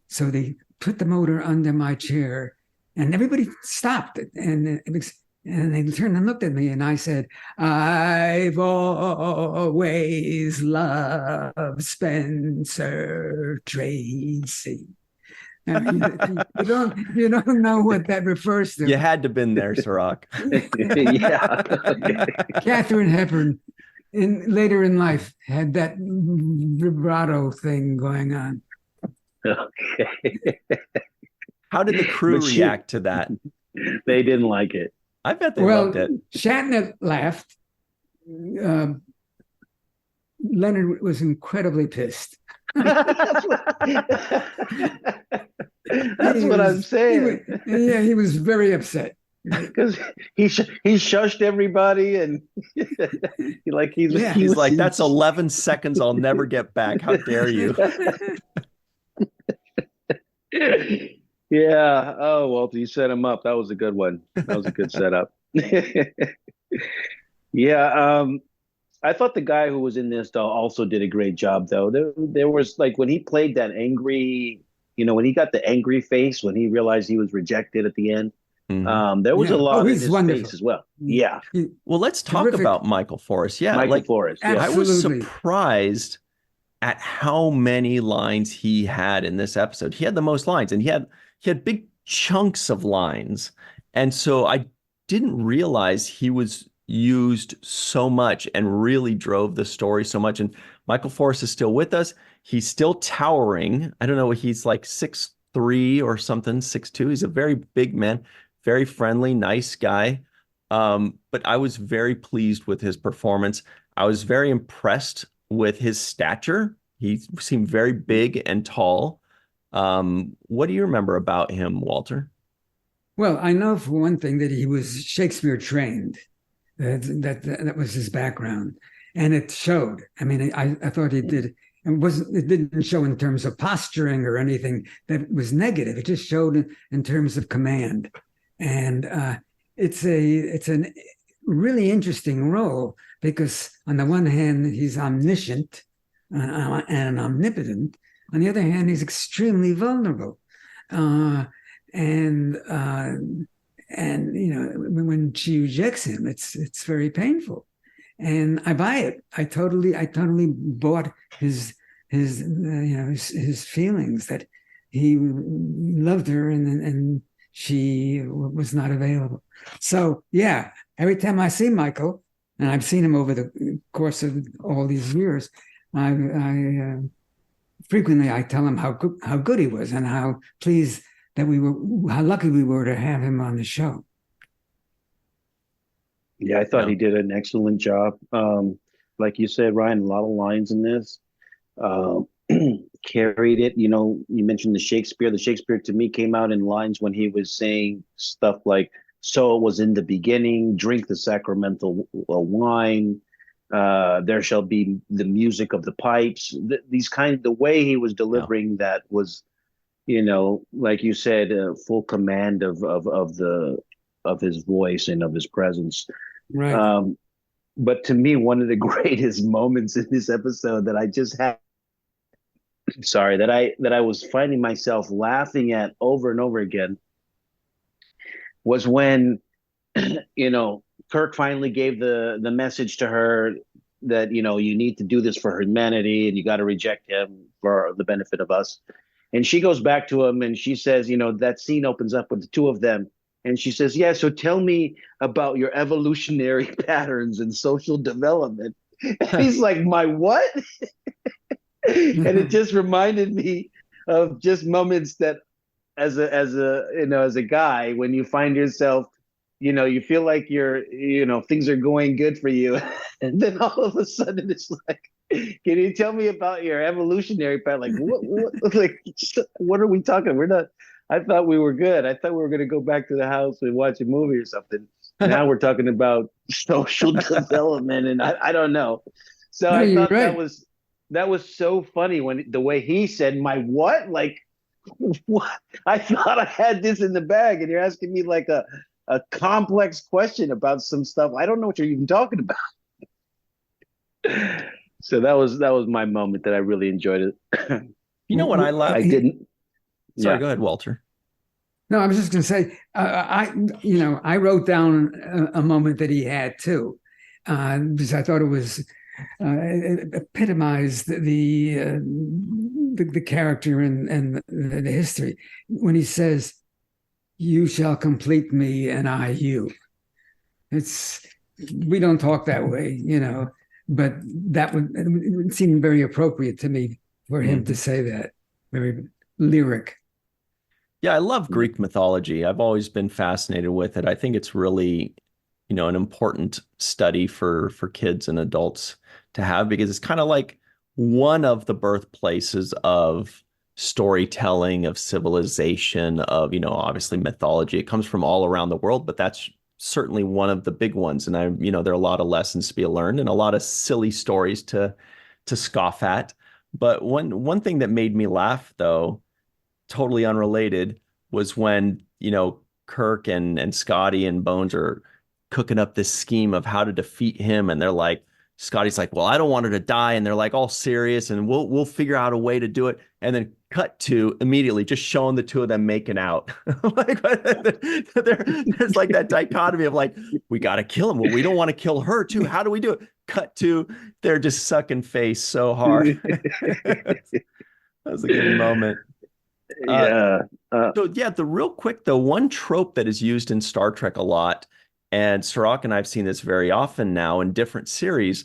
so they put the motor under my chair, and everybody stopped. And they turned and looked at me, and I said, "I've always loved Spencer Tracy." I mean, you don't know what that refers to. You had to have been there, Cirroc. Yeah. Katharine Hepburn, later in life, had that vibrato thing going on. Okay. How did the crew react to that? They didn't like it. I bet they loved it. Shatner laughed. Leonard was incredibly pissed. That's what I'm saying. He was very upset because he shushed everybody, and he's like, "That's 11 seconds I'll never get back. How dare you?" Yeah. Oh, Walter, you set him up. That was a good one. That was a good setup. Yeah. I thought the guy who was in this also did a great job, though. There was like when he played that angry, when he got the angry face when he realized he was rejected at the end. Mm-hmm. There was a lot in his face as well. Yeah. Well, let's talk about Michael Forrest. Yeah, Michael Forrest. Yeah. I was surprised at how many lines he had in this episode. He had the most lines, and he had big chunks of lines, and so I didn't realize he was used so much and really drove the story so much. And Michael Forrest is still with us. He's still towering. I don't know, he's like 6'3" or something, 6'2". He's a very big man, very friendly, nice guy. But I was very pleased with his performance. I was very impressed with his stature. He seemed very big and tall. What do you remember about him, Walter? Well, I know for one thing that he was Shakespeare trained. That was his background, and it showed. I mean, I thought he did. It didn't show in terms of posturing or anything that was negative. It just showed in terms of command, and it's a really interesting role because on the one hand he's omniscient and omnipotent. On the other hand, he's extremely vulnerable, and when she rejects him, it's very painful, and I buy it. I totally bought his feelings that he loved her and she was not available. So yeah, every time I see Michael, and I've seen him over the course of all these years, I frequently I tell him how good he was and how pleased that how lucky we were to have him on the show. Yeah, I thought he did an excellent job. Like you said, Ryan, a lot of lines in this. Carried it. You mentioned the Shakespeare. The Shakespeare to me came out in lines when he was saying stuff like, "So it was in the beginning, drink the sacramental wine. There shall be the music of the pipes." The way he was delivering that was, like you said, full command of the his voice and of his presence. Right. But to me, one of the greatest moments in this episode that I just had, sorry, that I was finding myself laughing at over and over again, was when Kirk finally gave the message to her that you need to do this for humanity and you got to reject him for the benefit of us. And she goes back to him and she says, that scene opens up with the two of them. And she says, yeah, so tell me about your evolutionary patterns and social development. And he's like, my what? And it just reminded me of just moments that as a guy, when you find yourself, you feel like things are going good for you. And then all of a sudden it's like, can you tell me about your evolutionary path? Like, what are we talking? I thought we were good. I thought we were going to go back to the house and watch a movie or something. Now we're talking about social development, and I don't know. So I thought that was so funny when the way he said, "My what?" Like, what? I thought I had this in the bag, and you're asking me like a complex question about some stuff. I don't know what you're even talking about. So that was my moment that I really enjoyed it. When I laughed, I didn't. Sorry, go ahead, Walter. No, I was just going to say, I wrote down a moment that he had too, because I thought it epitomized the character and the history when he says, "You shall complete me, and I you." We don't talk that way, but it would seem very appropriate to me for him to say that. Very lyric. Yeah, I love Greek mythology. I've always been fascinated with it. I think it's really, an important study for kids and adults to have, because it's kind of like one of the birthplaces of storytelling, of civilization, of, obviously mythology. It comes from all around the world, but that's certainly one of the big ones. And there are a lot of lessons to be learned and a lot of silly stories to scoff at. But one thing that made me laugh, though, totally unrelated, was when, Kirk and Scotty and Bones are cooking up this scheme of how to defeat him. And they're like, Scotty's like, well, I don't want her to die. And they're like all serious and we'll figure out a way to do it. And then cut to immediately just showing the two of them making out. Like, there's like that dichotomy of like, we got to kill him. Well, we don't want to kill her too. How do we do it? Cut to they're just sucking face so hard. That was a good moment. The real quick, the one trope that is used in Star Trek a lot, and Cirroc and I've seen this very often now in different series,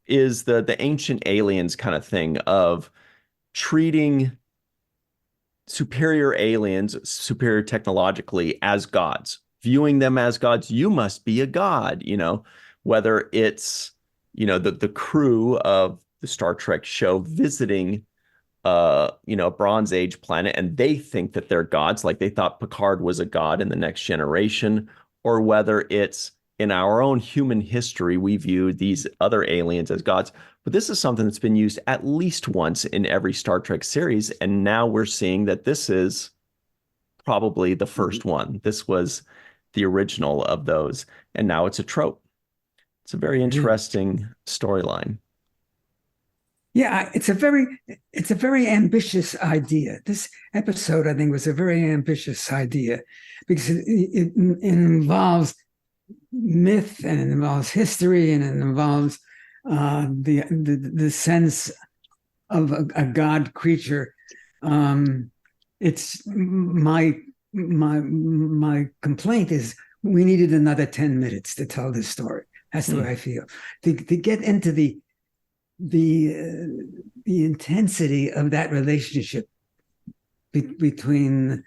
is the ancient aliens kind of thing of treating superior aliens, superior technologically, as gods, viewing them as gods. You must be a god, whether it's, the crew of the Star Trek show visiting a Bronze Age planet, and they think that they're gods, like they thought Picard was a god in The Next Generation, or whether it's in our own human history, we view these other aliens as gods. But this is something that's been used at least once in every Star Trek series, and now we're seeing that this is probably the first one. This was the original of those, and now it's a trope. It's a very interesting storyline. Yeah, it's a very ambitious idea. This episode, I think, was a very ambitious idea because it involves myth and it involves history and it involves the sense of a god creature. It's my complaint is we needed another 10 minutes to tell this story. That's the way I feel. To get into the intensity of that relationship between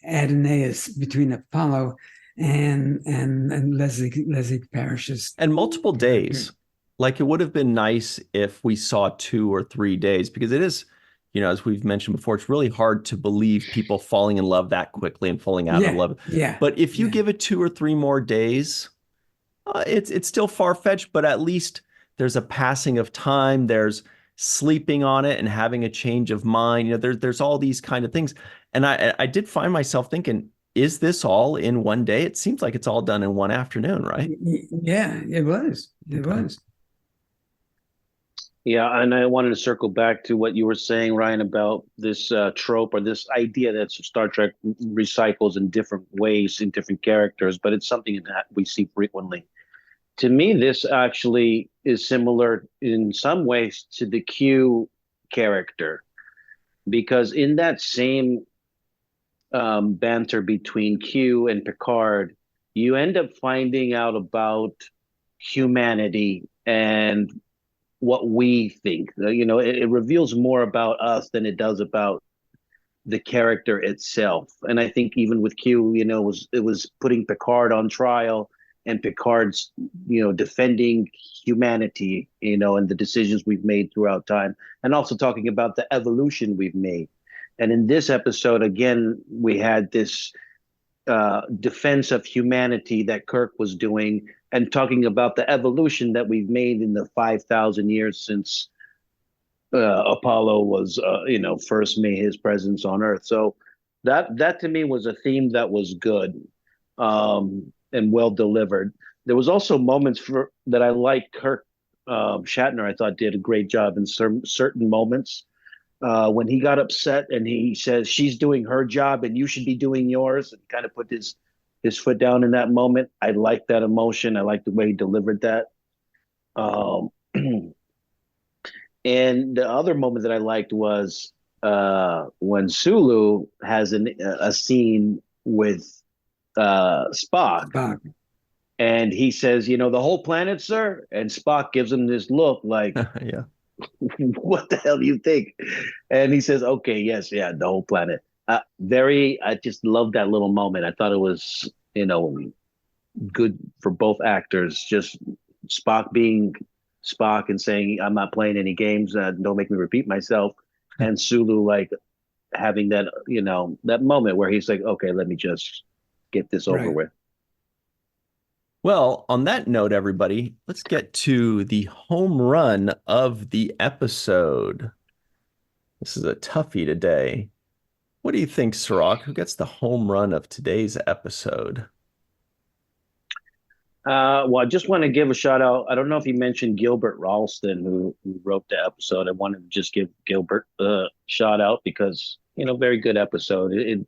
Adonais, between Apollo and Leslie Parrish's, and multiple days. Like, it would have been nice if we saw 2 or 3 days, because it is, as we've mentioned before, it's really hard to believe people falling in love that quickly and falling out of love. Yeah. But if you give it 2 or 3 more days, it's still far-fetched, but at least there's a passing of time. There's sleeping on it and having a change of mind. There's all these kind of things. And I did find myself thinking, is this all in one day? It seems like it's all done in one afternoon, right? Yeah, it was. It was. Yeah, and I wanted to circle back to what you were saying, Ryan, about this trope or this idea that Star Trek recycles in different ways in different characters, but it's something that we see frequently. To me, this actually is similar in some ways to the Q character, because in that same banter between Q and Picard, you end up finding out about humanity and what we think. It reveals more about us than it does about the character itself. And I think even with Q, it was putting Picard on trial, and Picard's, defending humanity, and the decisions we've made throughout time, and also talking about the evolution we've made. And in this episode, again, we had this defense of humanity that Kirk was doing, and talking about the evolution that we've made in the 5,000 years since Apollo was, first made his presence on Earth. So that to me was a theme that was good and well delivered. There was also moments that I liked. Kirk Shatner, I thought, did a great job in certain moments. When he got upset and he says she's doing her job and you should be doing yours, and kind of put his foot down in that moment. I liked that emotion. I liked the way he delivered that. And the other moment that I liked was when Sulu has a scene with Spock. And he says, the whole planet, sir? And Spock gives him this look like, Yeah. What the hell do you think? And he says, okay, yes, yeah, the whole planet. I just loved that little moment. I thought it was, good for both actors. Just Spock being Spock and saying, I'm not playing any games. Don't make me repeat myself. And Sulu, like, having that, that moment where he's like, okay, let me just get this over with. Well, on that note, everybody, let's get to the home run of the episode. This is a toughie today. What do you think, Cirroc? Who gets the home run of today's episode? Well, I just want to give a shout out. I don't know if you mentioned Gilbert Ralston, who wrote the episode. I wanted to just give Gilbert a shout out because, very good episode. It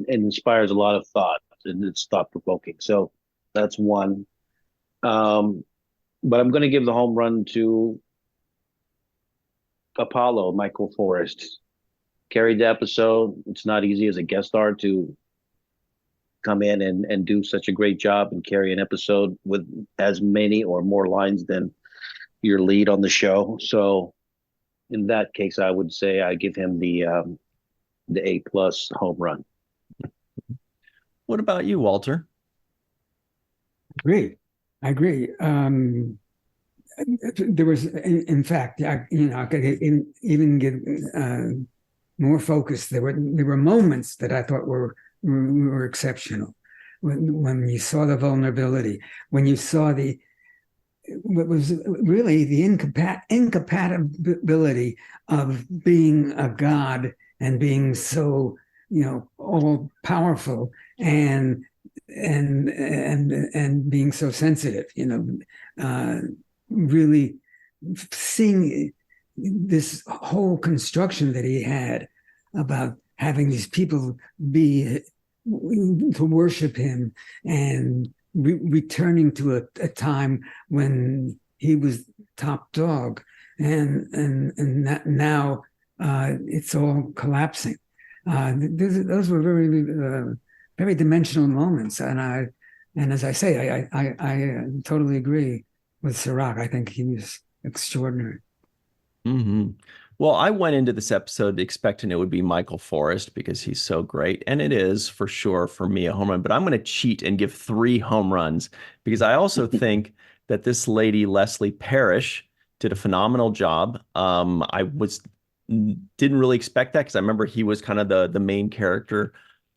inspires a lot of thought, and it's thought provoking. So that's one. But I'm going to give the home run to Apollo, Michael Forrest. Carried the episode. It's not easy as a guest star to come in and do such a great job and carry an episode with as many or more lines than your lead on the show. So in that case, I would say I give him the A+ home run. What about you, Walter? I agree. There was, in fact, I could even get more focused. There were moments that I thought were exceptional. When you saw the vulnerability, when you saw what was really the incompatibility of being a god and being so, all powerful and being so sensitive, really seeing this whole construction that he had about having these people be to worship him and returning to a time when he was top dog, and now it's all collapsing. Those were very very dimensional moments, and as I say, I totally agree with Cirroc. I think he was extraordinary. Mm-hmm. Well, I went into this episode expecting it would be Michael Forrest because he's so great. And it is for sure for me a home run, but I'm going to cheat and give 3 home runs because I also think that this lady, Leslie Parrish, did a phenomenal job. Didn't really expect that because I remember he was kind of the main character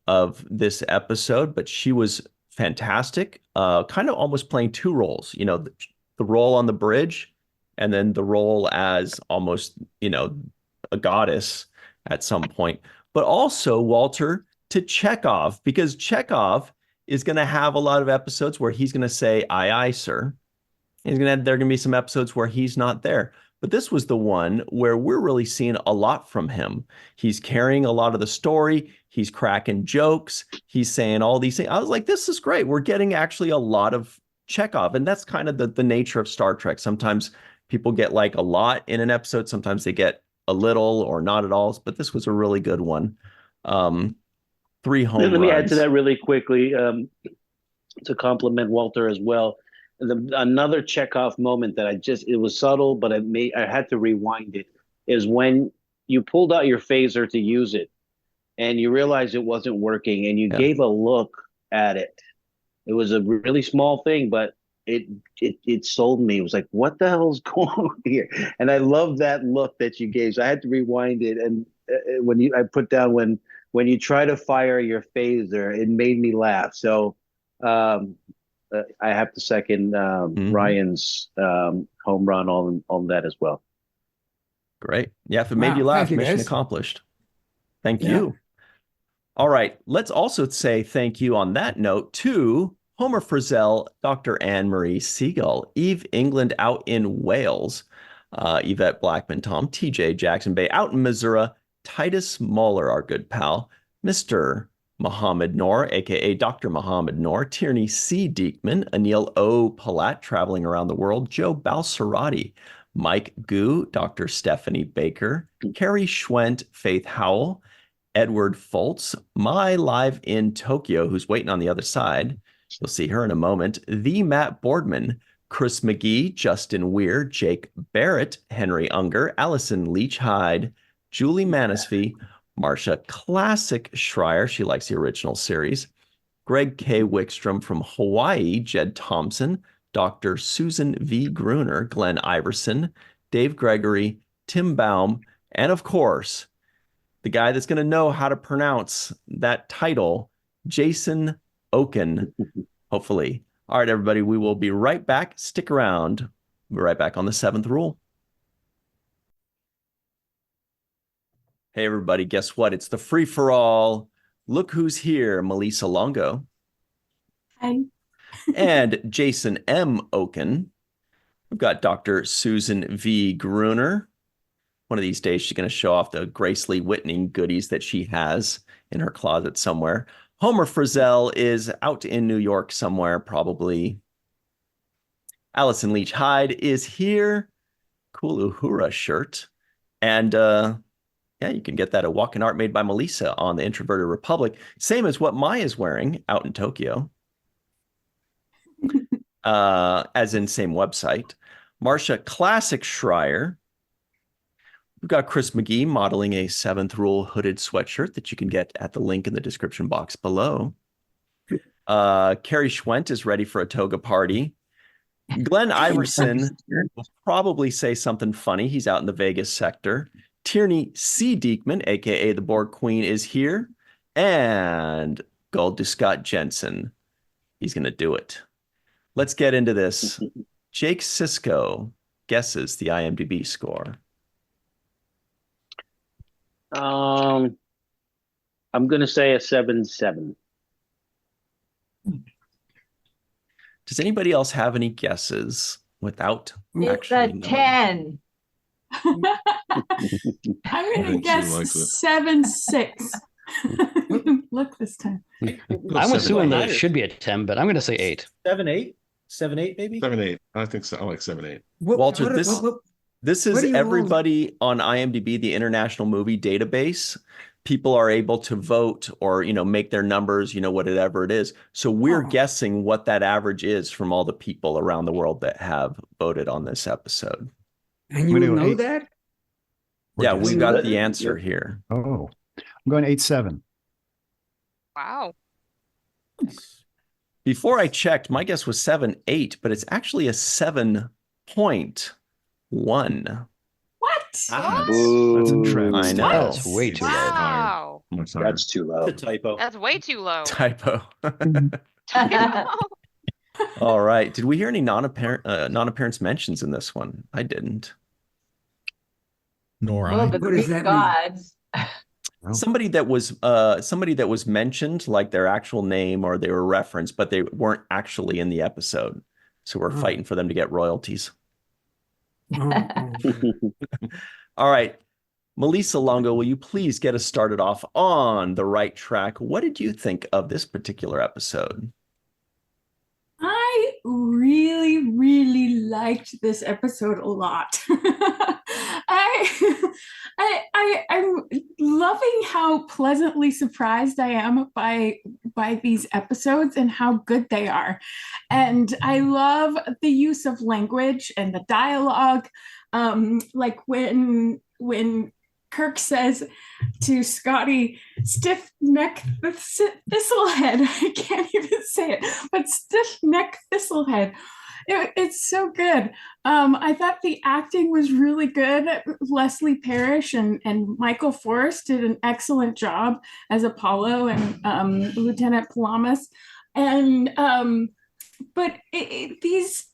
of this episode, but she was fantastic. Kind of almost playing 2 roles, the role on the bridge and then the role as almost, a goddess at some point. But also, Walter, to Chekov, because Chekov is going to have a lot of episodes where he's going to say, aye, aye, sir. There are going to be some episodes where he's not there. But this was the one where we're really seeing a lot from him. He's carrying a lot of the story. He's cracking jokes. He's saying all these things. I was like, this is great. We're getting actually a lot of Chekov. And that's kind of the nature of Star Trek. Sometimes people get like a lot in an episode. Sometimes they get a little or not at all. But this was a really good one. 3 home runs. Let me add to that really quickly to compliment Walter as well. Another Chekov moment that it was subtle, but I had to rewind it, is when you pulled out your phaser to use it and you realized it wasn't working and you gave a look at it. It was a really small thing, but it sold me. It was like, what the hell's going on here? And I love that look that you gave. So I had to rewind it. And I put down when you try to fire your phaser, it made me laugh. So I have to second Ryan's home run on that as well. Great. Yeah, if it made you laugh, mission accomplished. Thank you. All right. Let's also say thank you on that note to Homer Frizzell, Dr. Anne-Marie Segal, Eve England out in Wales, Yvette Blackmon-Tom, TJ Jackson-Bey out in Missouri, Titus Mohler, our good pal, Mr. Mohamed Noor, a.k.a. Dr. Mohamed Noor, Tierney C. Dieckmann, Anil O. Polat, traveling around the world, Joe Balsarotti, Mike Gu, Dr. Stephanie Baker, Carrie Schwent, Faith Howell, Edward Foltz, my live in Tokyo, who's waiting on the other side. You'll see her in a moment. The Matt Boardman, Chris McGee, Justin Weir, Jake Barrett, Henry Unger, Allyson Leach-Heid, Julie Manisfee, Marcia Classic Schreier, she likes the original series, Greg K. Wickstrom from Hawaii, Jed Thompson, Dr. Susan V. Gruner, Glenn Iverson, Dave Gregory, Tim Baum, and of course, the guy that's going to know how to pronounce that title, Jason Okun, hopefully. All right, everybody, we will be right back. Stick around. We'll be right back on the 7th rule. Hey, everybody, guess what? It's the free-for-all. Look who's here, Melissa Longo. Hi. And Jason M. Okun. We've got Dr. Susan V. Gruner. One of these days, she's going to show off the Grace Lee Whitney goodies that she has in her closet somewhere. Homer Frizzell is out in New York somewhere, probably. Allyson Leach-Heid is here. Cool Uhura shirt. And yeah, you can get that at Walk in Art made by Melissa on the Introverted Republic. Same as what Maya's wearing out in Tokyo. As in same website. Marcia Classic Schreier. We've got Chris McGee modeling a 7th Rule hooded sweatshirt that you can get at the link in the description box below. Carrie Schwent is ready for a toga party. Glenn Iverson will probably say something funny. He's out in the Vegas sector. Tierney C. Dieckmann, a.k.a. the Borg Queen, is here. And Gold to Scott Jensen. He's going to do it. Let's get into this. Jake Sisko guesses the IMDb score. I'm going to say a 7-7. Does anybody else have any guesses without It's actually a knowing? 10. I'm going to guess 7-6. Look this time. I'm assuming that it should be a 10, but I'm going to say 8. 7-8? 7-8 maybe? 7-8. I think so. I like 7-8. Walter, this is everybody on IMDb, the International Movie Database. People are able to vote or, make their numbers, whatever it is. So we're guessing what that average is from all the people around the world that have voted on this episode. And you will know that? Yeah, we got the answer here. Oh, I'm going 8-7. Wow. Before I checked, my guess was 7-8, but it's actually a 7.1. What? That's a trend. I know. That's way too low. Wow. That's too low. It's a typo. That's way too low. Typo. All right. Did we hear any non-appearance mentions in this one? I didn't. Nor Oh, I. the What does Greek that mean? gods. somebody that was mentioned, like their actual name or they were referenced, but they weren't actually in the episode. So we're fighting for them to get royalties. All right. Melissa Longo, will you please get us started off on the right track? What did you think of this particular episode? I really, really liked this episode a lot. I'm loving how pleasantly surprised I am by these episodes and how good they are. And I love the use of language and the dialogue. Like when Kirk says to Scotty, stiff neck thistlehead. I can't even say it, but stiff neck thistlehead. It's so good. I thought the acting was really good. Leslie Parrish and Michael Forrest did an excellent job as Apollo and Lieutenant Palamas. And but these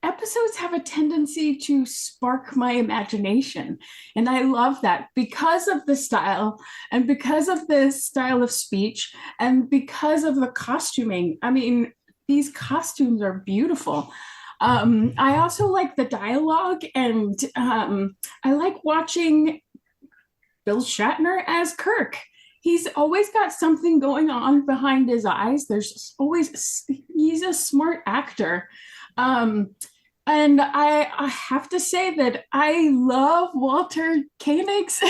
episodes have a tendency to spark my imagination. And I love that because of the style and because of the style of speech and because of the costuming. I mean, these costumes are beautiful. I also like the dialogue, and I like watching Bill Shatner as Kirk. He's always got something going on behind his eyes. He's a smart actor. And I have to say that I love Walter Koenig's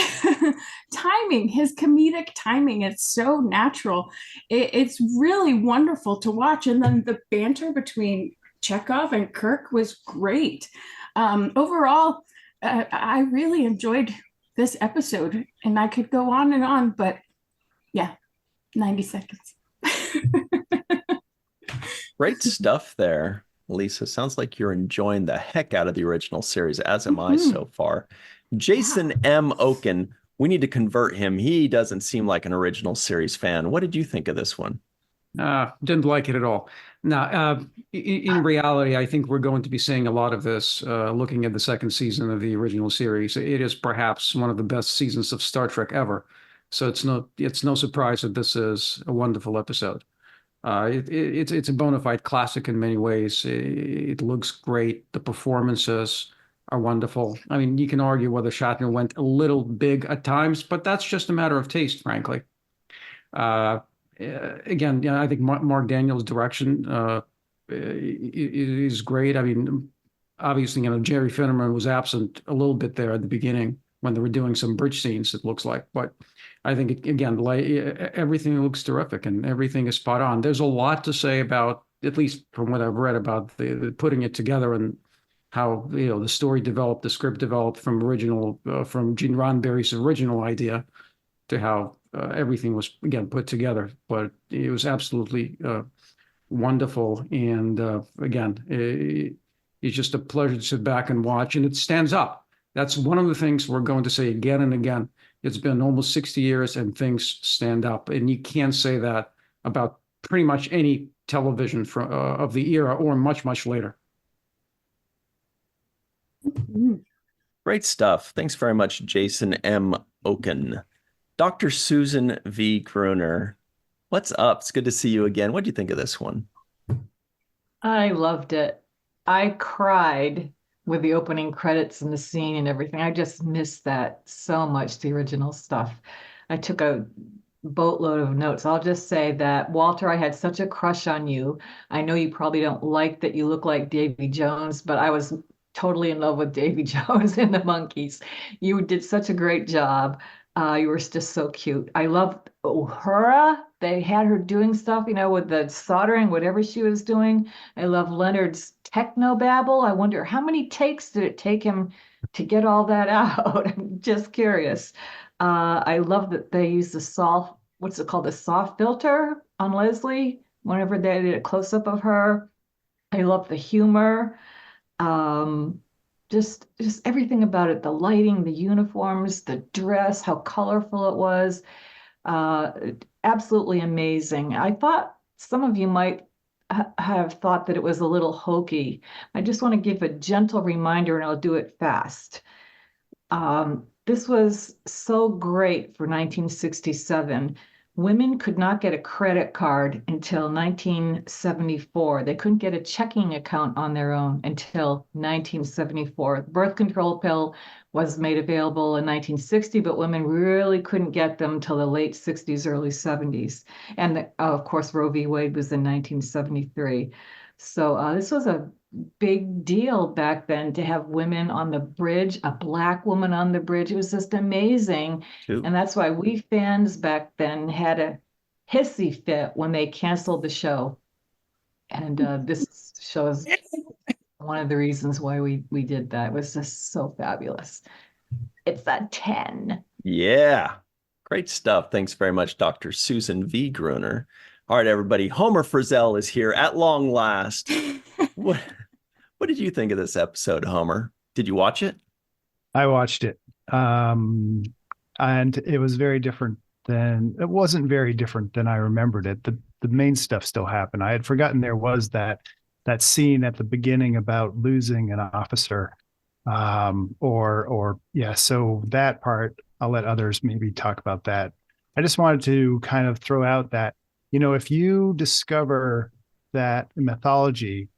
timing, his comedic timing. It's so natural. It's really wonderful to watch. And then the banter between Chekov and Kirk was great. Overall, I really enjoyed this episode, and I could go on, but yeah, 90 seconds. Great stuff there, Lisa. Sounds like you're enjoying the heck out of the original series, as am I so far. Jason M. Okun, we need to convert him. He doesn't seem like an original series fan. What did you think of this one? Didn't like it at all. Now, in reality, I think we're going to be seeing a lot of this looking at the second season of the original series. It is perhaps one of the best seasons of Star Trek ever. So it's no surprise that this is a wonderful episode. It's a bona fide classic in many ways. It looks great. The performances are wonderful. I mean, you can argue whether Shatner went a little big at times, but that's just a matter of taste, frankly. Again, I think Mark Daniels' direction is great. I mean, obviously, Jerry Finnerman was absent a little bit there at the beginning when they were doing some bridge scenes, it looks like. But I think, again, everything looks terrific and everything is spot on. There's a lot to say about, at least from what I've read, about the putting it together and how the story developed, the script developed from Gene Roddenberry's original idea to how everything was, again, put together. But it was absolutely wonderful. And again, it's just a pleasure to sit back and watch, and it stands up. That's one of the things we're going to say again and again. It's been almost 60 years and things stand up. And you can't say that about pretty much any television of the era or much, much later. Great stuff. Thanks very much, Jason M. Okun. Dr. Susan V. Gruner, what's up? It's good to see you again. What do you think of this one? I loved it. I cried with the opening credits and the scene and everything. I just missed that so much, the original stuff. I took a boatload of notes. I'll just say that, Walter, I had such a crush on you. I know you probably don't like that you look like Davy Jones, but I was totally in love with Davy Jones in the Monkees. You did such a great job. You were just so cute. I loved Uhura. They had her doing stuff, with the soldering, whatever she was doing. I love Leonard's technobabble. I wonder how many takes did it take him to get all that out? I'm just curious. I love that they used the soft, what's it called, the soft filter on Leslie whenever they did a close-up of her. I love the humor. Just everything about it, the lighting, the uniforms, the dress, how colorful it was. Absolutely amazing. I thought some of you might have thought that it was a little hokey. I just want to give a gentle reminder, and I'll do it fast. This was so great for 1967. Women could not get a credit card until 1974. They couldn't get a checking account on their own until 1974. The birth control pill was made available in 1960, but women really couldn't get them till the late 60s, early 70s. And of course, Roe v. Wade was in 1973. So this was a big deal back then to have women on the bridge, a Black woman on the bridge. It was just amazing. And that's why we fans back then had a hissy fit when they canceled the show. And this shows one of the reasons why we did that. It was just so fabulous. It's a 10. Yeah. Great stuff. Thanks very much, Dr. Susan V. Gruner. All right, everybody. Homer Frizzell is here at long last. What did you think of this episode, Homer? Did you watch it? I watched it. And it was very different it wasn't very different than I remembered it. The main stuff still happened. I had forgotten there was that scene at the beginning about losing an officer. So that part, I'll let others maybe talk about that. I just wanted to kind of throw out that, if you discover that mythology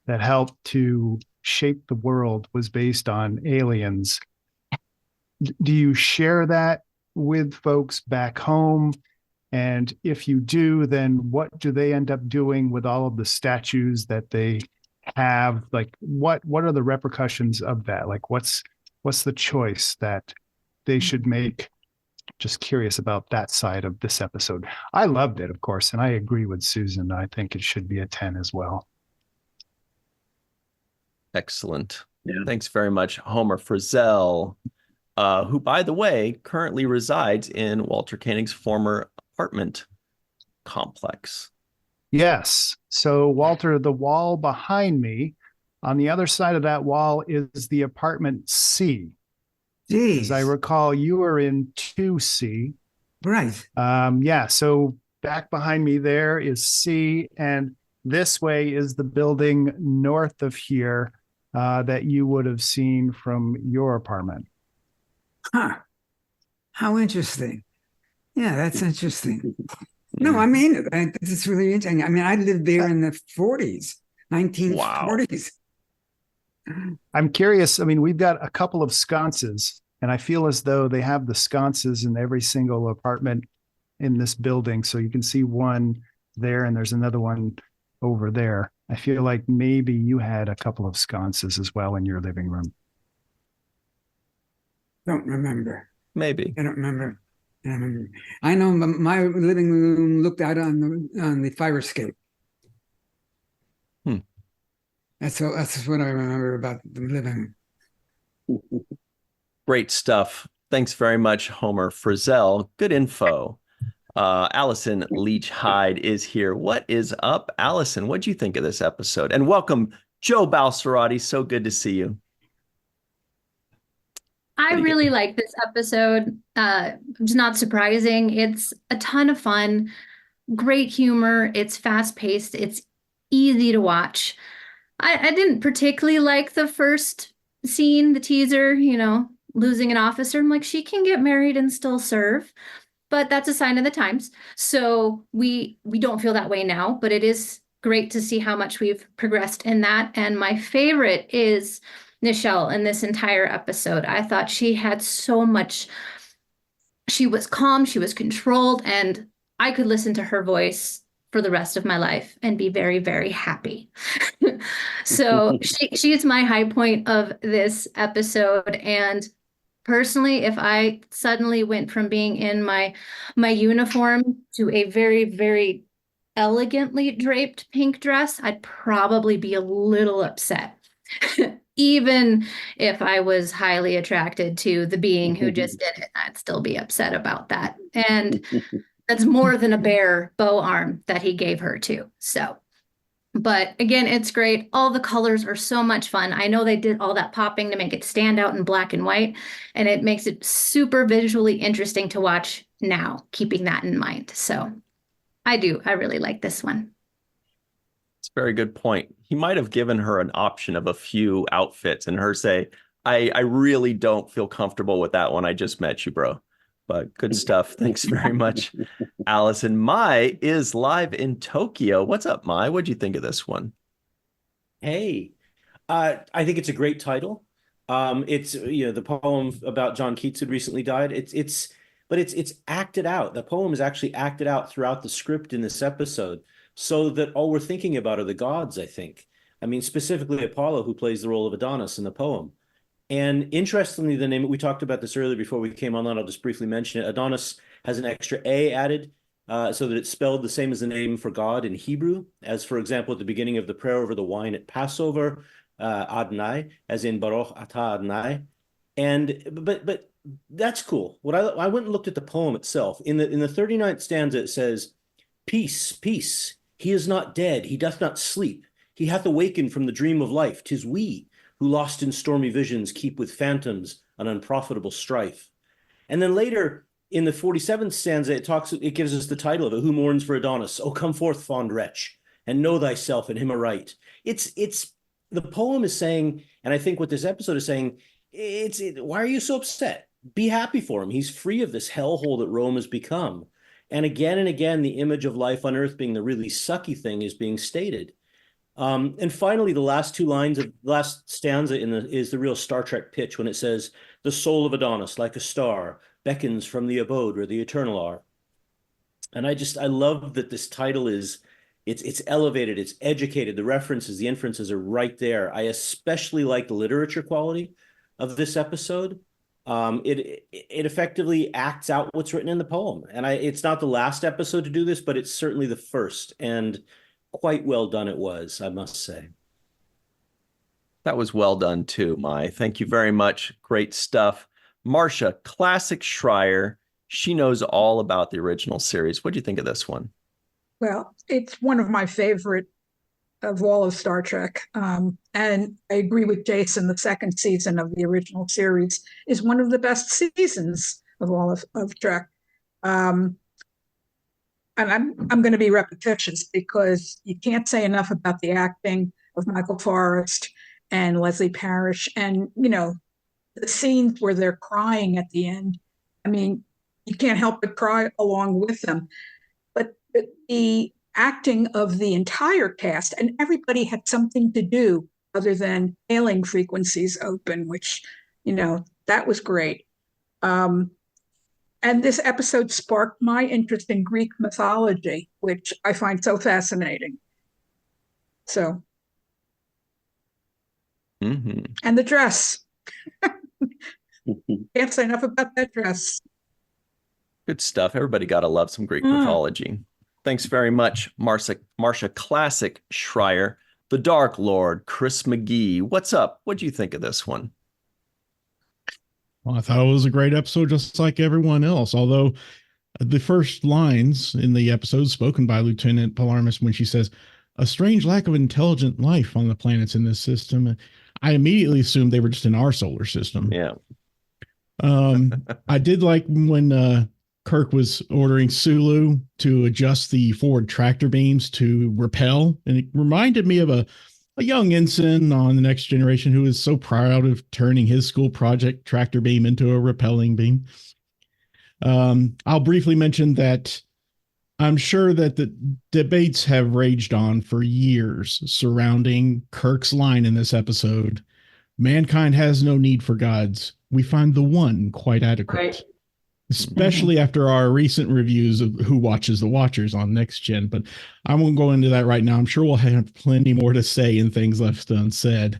that helped to shape the world was based on aliens, do you share that with folks back home? And if you do, then what do they end up doing with all of the statues that they have? Like, what are the repercussions of that? Like, what's the choice that they should make? Just curious about that side of this episode. I loved it, of course, and I agree with Susan. I think it should be a 10 as well. Excellent. Yeah. Thanks very much, Homer Frizzell, who, by the way, currently resides in Walter Koenig's former apartment complex. Yes. So, Walter, the wall behind me, on the other side of that wall is the apartment C. Jeez. As I recall, you were in 2C. Right. Yeah. So back behind me there is C, and this way is the building north of here that you would have seen from your apartment. Huh. How interesting. Yeah, that's interesting. No, I mean, this is really interesting. I mean, I lived there in the 40s, 1940s. Wow. I'm curious. I mean, we've got a couple of sconces, and I feel as though they have the sconces in every single apartment in this building. So you can see one there, and there's another one over there. I feel like maybe you had a couple of sconces as well in your living room. Don't remember. Maybe. I don't remember. I know my living room looked out on the fire escape. That's what I remember about the living room. Great stuff. Thanks very much, Homer Frizzell. Good info. Allyson Leach-Heid is here. What is up, Allyson? What do you think of this episode? And welcome, Joe Balsarotti. So good to see you. I really like this episode. It's not surprising. It's a ton of fun, great humor. It's fast-paced. It's easy to watch. I didn't particularly like the first scene, the teaser, losing an officer. I'm like, she can get married and still serve. But that's a sign of the times. So we don't feel that way now, but it is great to see how much we've progressed in that. And my favorite is Nichelle in this entire episode. I thought she had so much. She was calm, she was controlled, and I could listen to her voice for the rest of my life and be very, very happy. So she is my high point of this episode. And personally, if I suddenly went from being in my uniform to a very, very elegantly draped pink dress, I'd probably be a little upset. Even if I was highly attracted to the being who just did it, I'd still be upset about that. And that's more than a bare bow arm that he gave her too. So, but again, it's great. All the colors are so much fun. I know they did all that popping to make it stand out in black and white, and it makes it super visually interesting to watch now, keeping that in mind. So I really like this one. It's a very good point. He might have given her an option of a few outfits and her say, I really don't feel comfortable with that one. I just met you, bro. But good stuff. Thanks very much, Allyson. Mai is live in Tokyo. What's up, Mai? What'd you think of this one? Hey, I think it's a great title. It's the poem about John Keats had recently died. But it's acted out. The poem is actually acted out throughout the script in this episode, so that all we're thinking about are the gods, I think. I mean, specifically Apollo, who plays the role of Adonais in the poem. And interestingly, the name, we talked about this earlier before we came online, I'll just briefly mention it. Adonais has an extra A added so that it's spelled the same as the name for God in Hebrew, as for example, at the beginning of the prayer over the wine at Passover, Adonai, as in Baruch Atah Adonai. But that's cool. What I went and looked at the poem itself. In the 39th stanza, it says, "Peace, peace. He is not dead. He doth not sleep. He hath awakened from the dream of life. 'Tis we, who lost in stormy visions keep with phantoms an unprofitable strife." And then later in the 47th stanza, it gives us the title of it, "Who mourns for Adonais? Oh, come forth, fond wretch, and know thyself in him aright." It's the poem is saying, and I think what this episode is saying, why are you so upset? Be happy for him. He's free of this hellhole that Rome has become. And again, the image of life on earth being the really sucky thing is being stated. And finally, the last two lines of the last stanza is the real Star Trek pitch when it says, "The soul of Adonais, like a star, beckons from the abode where the eternal are." And I love that this title is, it's elevated, it's educated, the references, the inferences are right there. I especially like the literature quality of this episode. It effectively acts out what's written in the poem. And it's not the last episode to do this, but it's certainly the first. And quite well done it was, I must say. That was well done too, Mai. Thank you very much. Great stuff. Marcia, classic Schreier. She knows all about the original series. What do you think of this one? Well, it's one of my favorite of all of Star Trek. And I agree with Jason, the second season of the original series is one of the best seasons of all of Trek. And I'm going to be repetitious because you can't say enough about the acting of Michael Forrest and Leslie Parrish, and the scenes where they're crying at the end. I mean, you can't help but cry along with them. But the acting of the entire cast, and everybody had something to do other than hailing frequencies open, which that was great. And this episode sparked my interest in Greek mythology, which I find so fascinating. So, and the dress. Can't say enough about that dress. Good stuff. Everybody got to love some Greek mythology. Thanks very much, Marcia Classic Schreier. The Dark Lord, Chris McGee. What's up? What do you think of this one? Well, I thought it was a great episode, just like everyone else. Although the first lines in the episode spoken by Lieutenant Palarmus when she says, "A strange lack of intelligent life on the planets in this system," I immediately assumed they were just in our solar system. Yeah. I did like when Kirk was ordering Sulu to adjust the forward tractor beams to repel. And it reminded me of a young ensign on the Next Generation who is so proud of turning his school project tractor beam into a repelling beam. I'll briefly mention that I'm sure that the debates have raged on for years surrounding Kirk's line in this episode. "Mankind has no need for gods. We find the one quite adequate." Right. Especially after our recent reviews of Who Watches the Watchers on Next Gen. But I won't go into that right now. I'm sure we'll have plenty more to say and things left unsaid.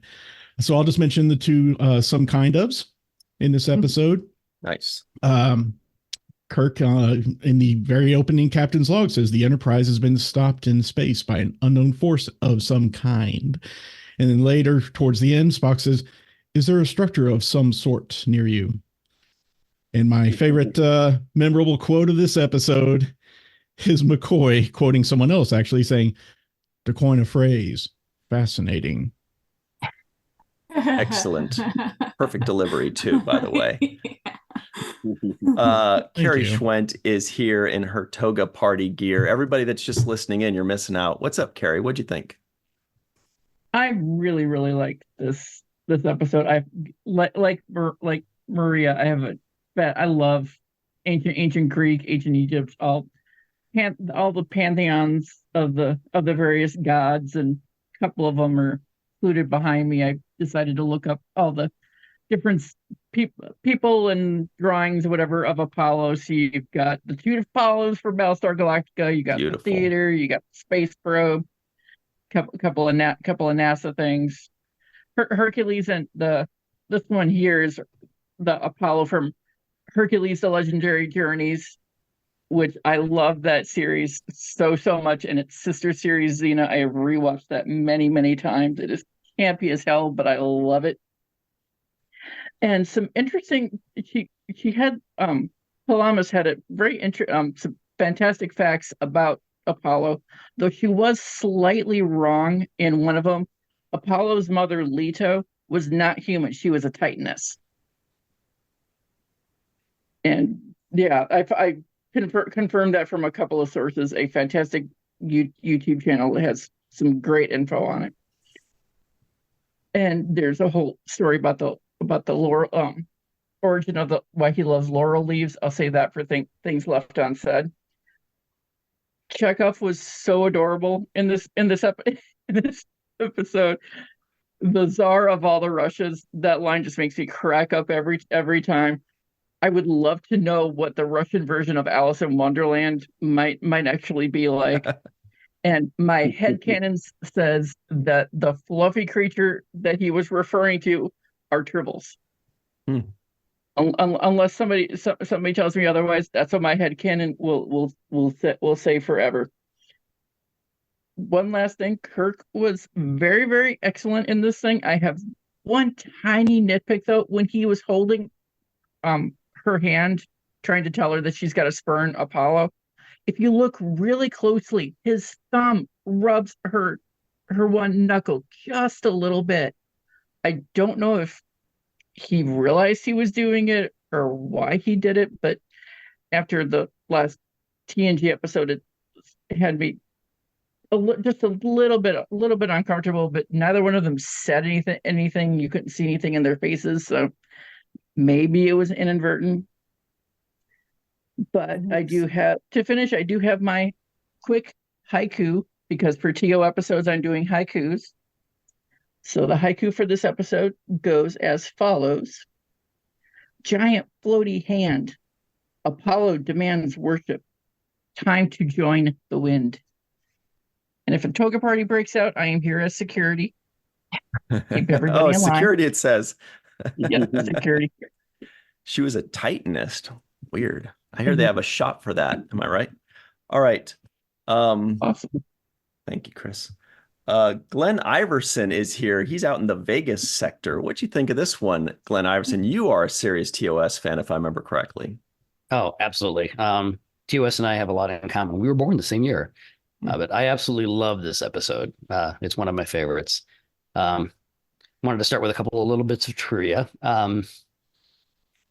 So I'll just mention the two some kind ofs in this episode. Nice. Kirk, in the very opening captain's log, says the Enterprise has been stopped in space by an unknown force of some kind. And then later, towards the end, Spock says, "Is there a structure of some sort near you?" And my favorite memorable quote of this episode is McCoy quoting someone else, actually saying, "To coin a phrase, fascinating." Excellent. Perfect delivery, too, by the way. Carrie Schwent is here in her toga party gear. Everybody that's just listening in, you're missing out. What's up, Carrie? What'd you think? I really, really liked this this episode. I like Maria. I love ancient Greek, ancient Egypt, all the pantheons of the various gods, and a couple of them are included behind me. I decided to look up all the different people and drawings, whatever, of Apollo. So you've got the two Apollos for Battlestar Galactica. You got the theater. You got the space probe. Couple of NASA things. Hercules, and this one here is the Apollo from Hercules: The Legendary Journeys, which I love that series so much, and its sister series Xena. I have rewatched that many times. It is campy as hell, but I love it. And some interesting, she had Palamas had a very some fantastic facts about Apollo, though she was slightly wrong in one of them. Apollo's mother, Leto, was not human. She was a Titaness. And yeah, I confirmed that from a couple of sources. A fantastic YouTube channel that has some great info on it. And there's a whole story about the laurel origin of why he loves laurel leaves. I'll say that for things left unsaid. Chekov was so adorable in this episode. The Tsar of all the Russias. That line just makes me crack up every time. I would love to know what the Russian version of Alice in Wonderland might actually be like. And my headcanon says that the fluffy creature that he was referring to are tribbles. Unless somebody tells me otherwise, that's what my headcanon will say forever. One last thing, Kirk was very excellent in this thing. I have one tiny nitpick though. When he was holding her hand, trying to tell her that she's got to spurn Apollo, if you look really closely, his thumb rubs her one knuckle just a little bit. I don't know if he realized he was doing it or why he did it, but after the last TNG episode, it had me just a little bit uncomfortable. But neither one of them said anything. You couldn't see anything in their faces, so maybe it was inadvertent. But I do have my quick haiku, because for TO episodes I'm doing haikus. So the haiku for this episode goes as follows. Giant floaty hand. Apollo demands worship. Time to join the wind. And if a toga party breaks out, I am here as security. Keep everybody in line. Security, it says. Yeah, security. She was a Titanist. Weird. I hear they have a shot for that. Am I right? All right. Awesome. Thank you, Chris. Glenn Iverson is here. He's out in the Vegas sector. What'd you think of this one, Glenn Iverson? You are a serious TOS fan, if I remember correctly. Oh, absolutely. TOS and I have a lot in common. We were born the same year, but I absolutely love this episode. It's one of my favorites. Wanted to start with a couple of little bits of trivia.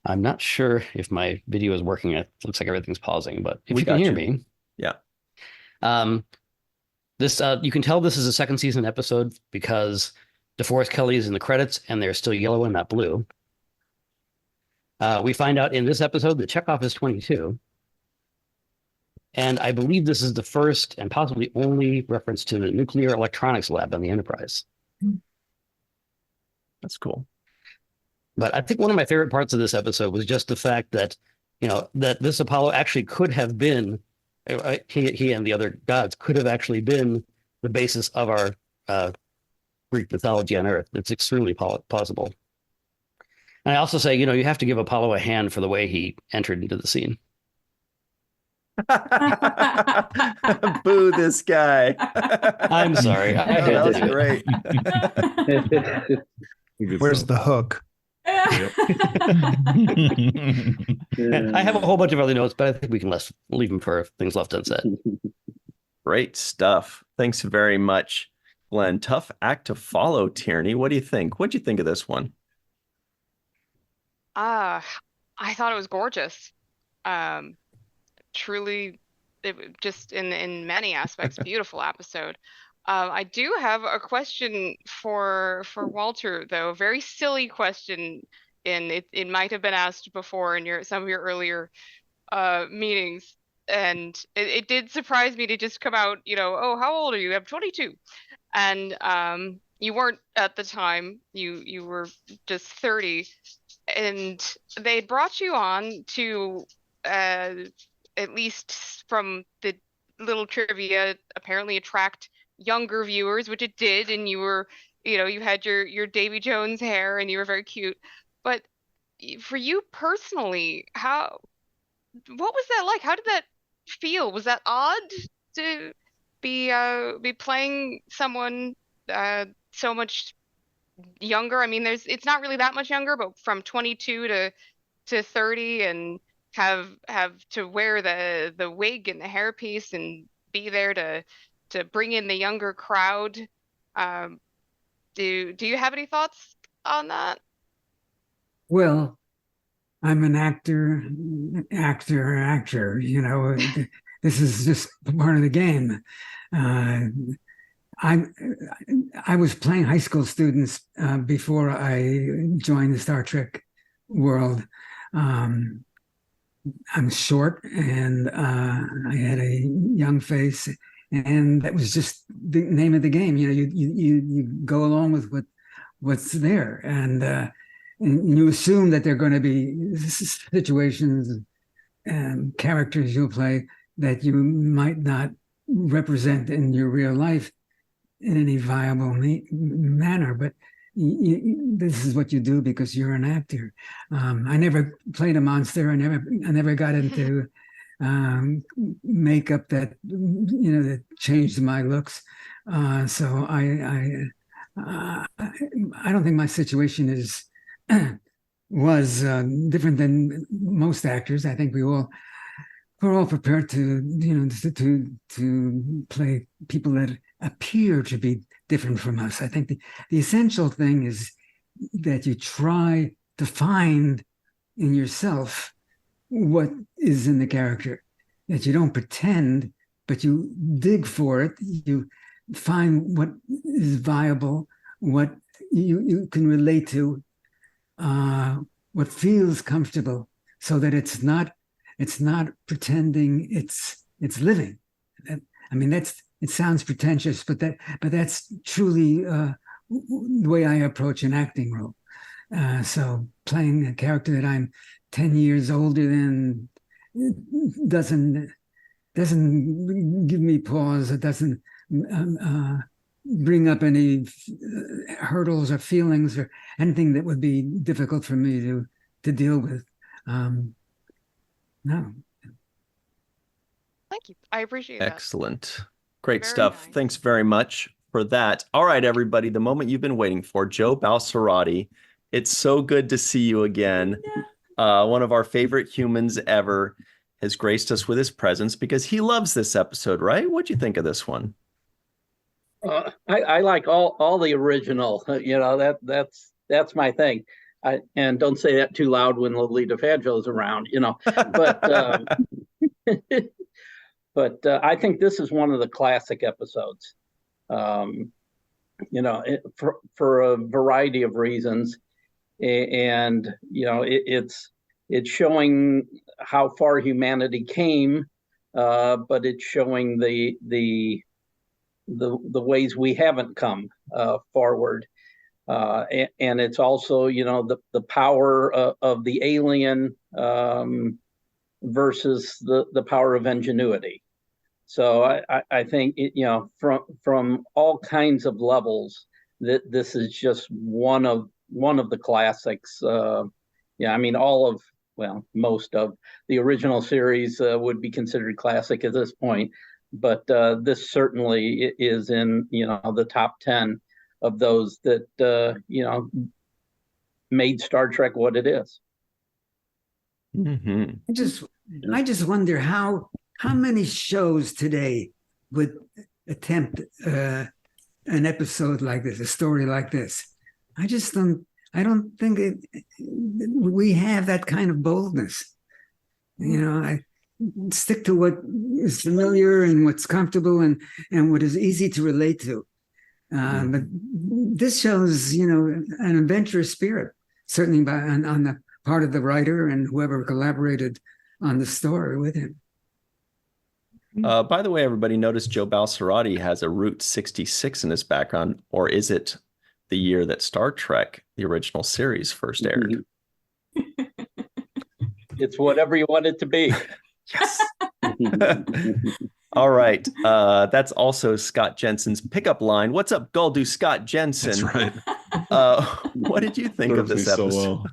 I'm not sure if my video is working. It looks like everything's pausing, but if you can hear me. Yeah. This you can tell this is a second season episode because DeForest Kelley is in the credits and they're still yellow and not blue. We find out in this episode that Chekov is 22. And I believe this is the first and possibly only reference to the nuclear electronics lab on the Enterprise. That's cool. But I think one of my favorite parts of this episode was just the fact that, that this Apollo actually could have been, he and the other gods could have actually been the basis of our Greek mythology on Earth. It's extremely possible. And I also say, you have to give Apollo a hand for the way he entered into the scene. Boo this guy. I'm sorry. That was great. Where's the hook? I have a whole bunch of other notes, but I think we can leave them for things left unsaid. Great stuff. Thanks very much, Glenn. Tough act to follow, Tierney. What do you think? What'd you think of this one? I thought it was gorgeous. Truly, it just in many aspects, beautiful episode. I do have a question for Walter, though. A very silly question, and it might have been asked before in some of your earlier meetings, and it did surprise me to just come out, oh, how old are you? I'm 22, and you weren't at the time. You were just 30, and they brought you on to at least from the little trivia, apparently attract younger viewers, which it did, and you were, you had your Davy Jones hair and you were very cute. But for you personally, what was that like? How did that feel? Was that odd to be playing someone so much younger? I mean, it's not really that much younger, but from 22 to 30, and have to wear the wig and the hairpiece and be there to bring in the younger crowd. Do you have any thoughts on that? Well, I'm an actor. This is just part of the game. I was playing high school students before I joined the Star Trek world. I'm short, and I had a young face, and that was just the name of the game. You go along with what's there, and you assume that there are going to be situations and characters you'll play that you might not represent in your real life in any viable manner, but this is what you do because you're an actor. I never played a monster. I never got into makeup that that changed my looks. So I don't think my situation was different than most actors. I think we're all prepared to play people that appear to be different from us. I think the essential thing is that you try to find in yourself what is in the character, that you don't pretend, but you dig for it. You find what is viable, what you can relate to, what feels comfortable, so that it's not pretending, it's living. I mean, it sounds pretentious, but that's truly the way I approach an acting role. So playing a character that I'm 10 years older than doesn't give me pause. It doesn't bring up any hurdles or feelings or anything that would be difficult for me to deal with. No. Thank you. I appreciate that. Excellent. Great Very stuff. nice. Thanks very much for that. All right, everybody, the moment you've been waiting for, Joe Balsarotti. It's so good to see you again. One of our favorite humans ever has graced us with his presence because he loves this episode, right? What'd you think of this one? I like all the original. That's my thing. And don't say that too loud when Lolita Fangio's around. But but I think this is one of the classic episodes. For a variety of reasons, and it's showing how far humanity came, but it's showing the ways we haven't come forward, and it's also the power of the alien versus the power of ingenuity. So I think from all kinds of levels that this is just one of the classics. Most of the original series would be considered classic at this point, but this certainly is in the top 10 of those that made Star Trek what it is. Mm-hmm. I just wonder how many shows today would attempt an episode like this, a story like this. I don't think we have that kind of boldness. stick to what is familiar and what's comfortable and what is easy to relate to. But this shows, an adventurous spirit, certainly on the part of the writer and whoever collaborated on the story with him. By the way, everybody, notice Joe Balsarotti has a Route 66 in his background, or is it the year that Star Trek, the original series, first aired? It's whatever you want it to be. Yes. All right. That's also Scott Jensen's pickup line. What's up, Guldu Scott Jensen? That's right. What did you think of this episode?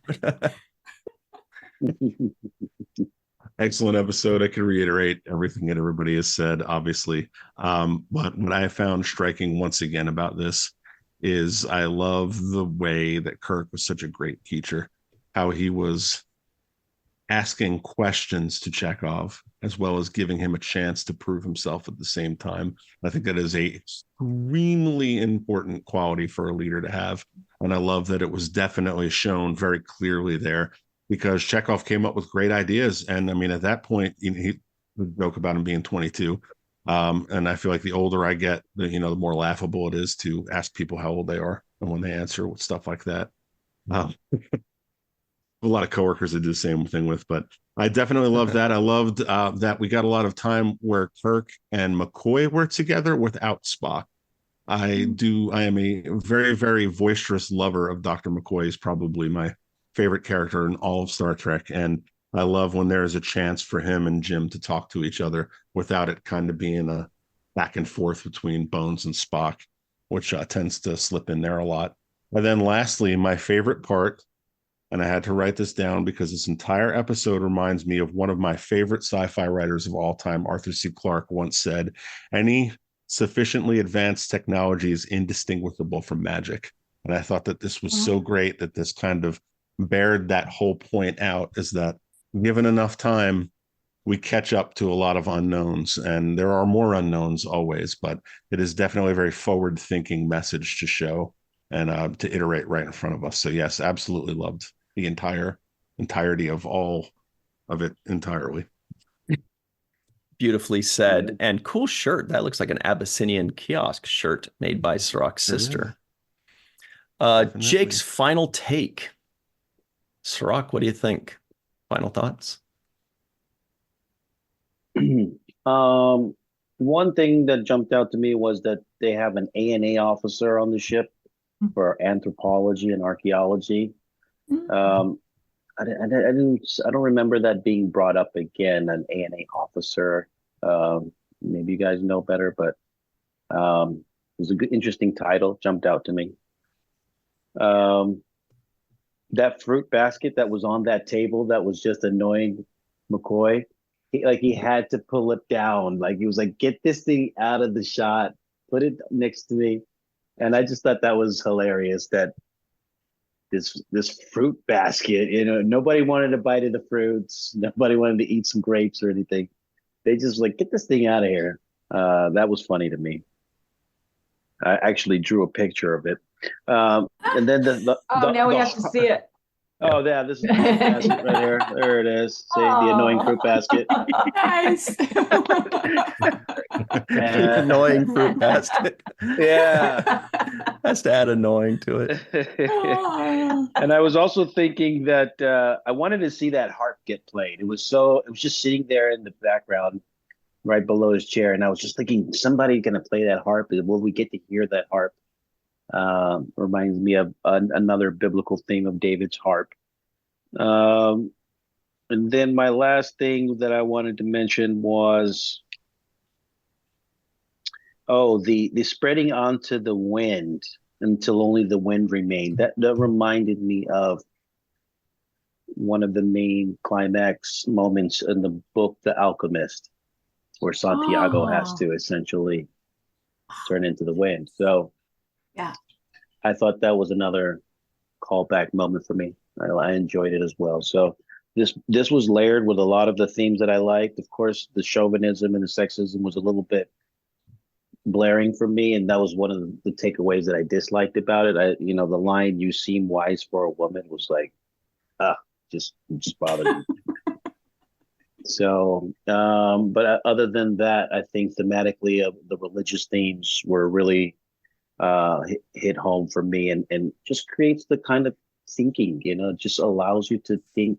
Excellent episode. I can reiterate everything that everybody has said, obviously. But what I found striking once again about this is I love the way that Kirk was such a great teacher, how he was asking questions to Chekov, as well as giving him a chance to prove himself at the same time. I think that is a extremely important quality for a leader to have. And I love that it was definitely shown very clearly there, because Chekov came up with great ideas. And I mean, at that point, he would joke about him being 22. And I feel like the older I get, the more laughable it is to ask people how old they are and when they answer with stuff like that. A lot of coworkers I do the same thing with, but I definitely loved that. I loved that we got a lot of time where Kirk and McCoy were together without Spock. I am a very, very boisterous lover of Dr. McCoy. He's probably my favorite character in all of Star Trek. And I love when there is a chance for him and Jim to talk to each other without it kind of being a back and forth between Bones and Spock, which tends to slip in there a lot. And then lastly, my favorite part, and I had to write this down because this entire episode reminds me of one of my favorite sci-fi writers of all time, Arthur C. Clarke, once said, "Any sufficiently advanced technology is indistinguishable from magic." And I thought that this was so great that this kind of bared that whole point out, is that given enough time, we catch up to a lot of unknowns, and there are more unknowns always, but it is definitely a very forward-thinking message to show and to iterate right in front of us. So yes, absolutely loved the entirety of all of it entirely. Beautifully said. And cool shirt. That looks like an Abyssinian kiosk shirt made by Cirroc's sister. Jake's final take. Cirroc, what do you think? Final thoughts? One thing that jumped out to me was that they have an A&A officer on the ship for anthropology and archaeology. I don't remember that being brought up again, an A&A officer. Maybe you guys know better, but it was a good, interesting title, jumped out to me. That fruit basket that was on that table that was just annoying McCoy. He had to pull it down. Like, he was like, "Get this thing out of the shot, put it next to me." And I just thought that was hilarious, that this fruit basket, nobody wanted to bite of the fruits. Nobody wanted to eat some grapes or anything. They just like, "Get this thing out of here." That was funny to me. I actually drew a picture of it. And then now we have to see it. Oh, yeah, this is the fruit basket right here. There it is. See, the annoying fruit basket. Nice. Annoying fruit basket. Yeah. Has to add annoying to it. And I was also thinking that I wanted to see that harp get played. It was just sitting there in the background right below his chair. And I was just thinking, somebody going to play that harp? Will we get to hear that harp? Reminds me of another biblical theme of David's harp. And then my last thing that I wanted to mention was, the spreading onto the wind until only the wind remained. That reminded me of one of the main climax moments in the book, The Alchemist, where Santiago has to essentially turn into the wind. So yeah, I thought that was another callback moment for me. I enjoyed it as well. So this was layered with a lot of the themes that I liked. Of course, the chauvinism and the sexism was a little bit blaring for me, and that was one of the takeaways that I disliked about it. The line, "You seem wise for a woman," was like, just bothered me. So, but other than that, I think thematically, the religious themes were really hit home for me, and just creates the kind of thinking, just allows you to think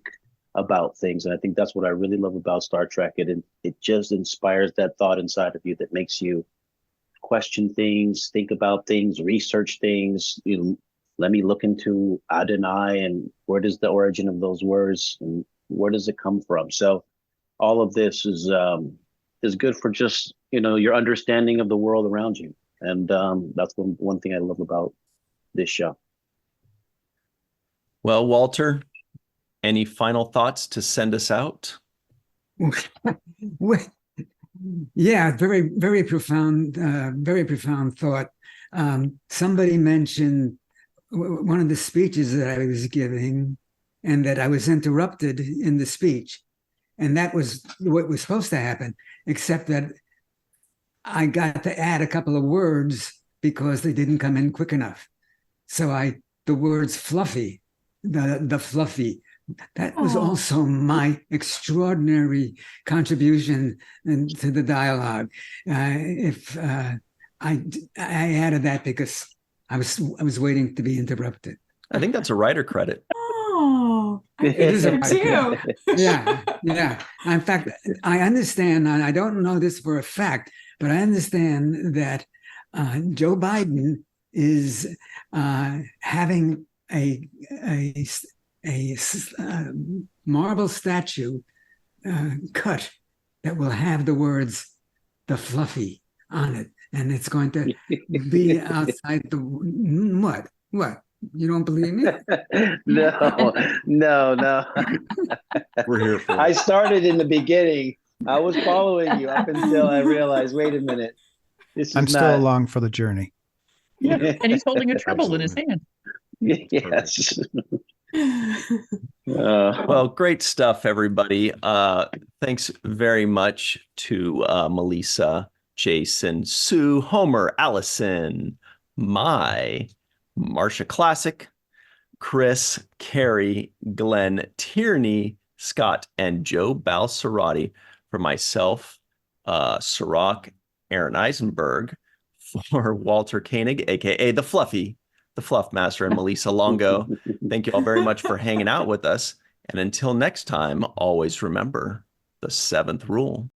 about things. And I think that's what I really love about Star Trek. It just inspires that thought inside of you that makes you question things, think about things, research things. Let me look into Adonai and where does the origin of those words and where does it come from? So all of this is good for just your understanding of the world around you, and that's one thing I love about this show. Well, Walter, any final thoughts to send us out? Yeah, very profound thought. Somebody mentioned one of the speeches that I was giving, and that I was interrupted in the speech. And that was what was supposed to happen, except that I got to add a couple of words because they didn't come in quick enough. So the words fluffy, the fluffy, that was also my extraordinary contribution to the dialogue. I added that because I was waiting to be interrupted. I think that's a writer credit. Oh, it is a too. Yeah. In fact, I understand, and I don't know this for a fact, but I understand that Joe Biden is having a marble statue cut that will have the words "the fluffy" on it, and it's going to be outside the what? You don't believe me? No. We're here for it. I started in the beginning. I was following you up until I realized, wait a minute. I'm still along for the journey. Yeah, and he's holding a treble in his hand. Yes. Well, great stuff, everybody. Thanks very much to Melissa, Jason, Sue, Homer, Allison, Marcia Classic, Chris, Carrie, Glenn, Tierney, Scott, and Joe Balsarotti. For myself, Cirroc, Aaron Eisenberg, for Walter Koenig, aka the Fluff Master, and Melissa Longo. Thank you all very much for hanging out with us. And until next time, always remember the seventh rule.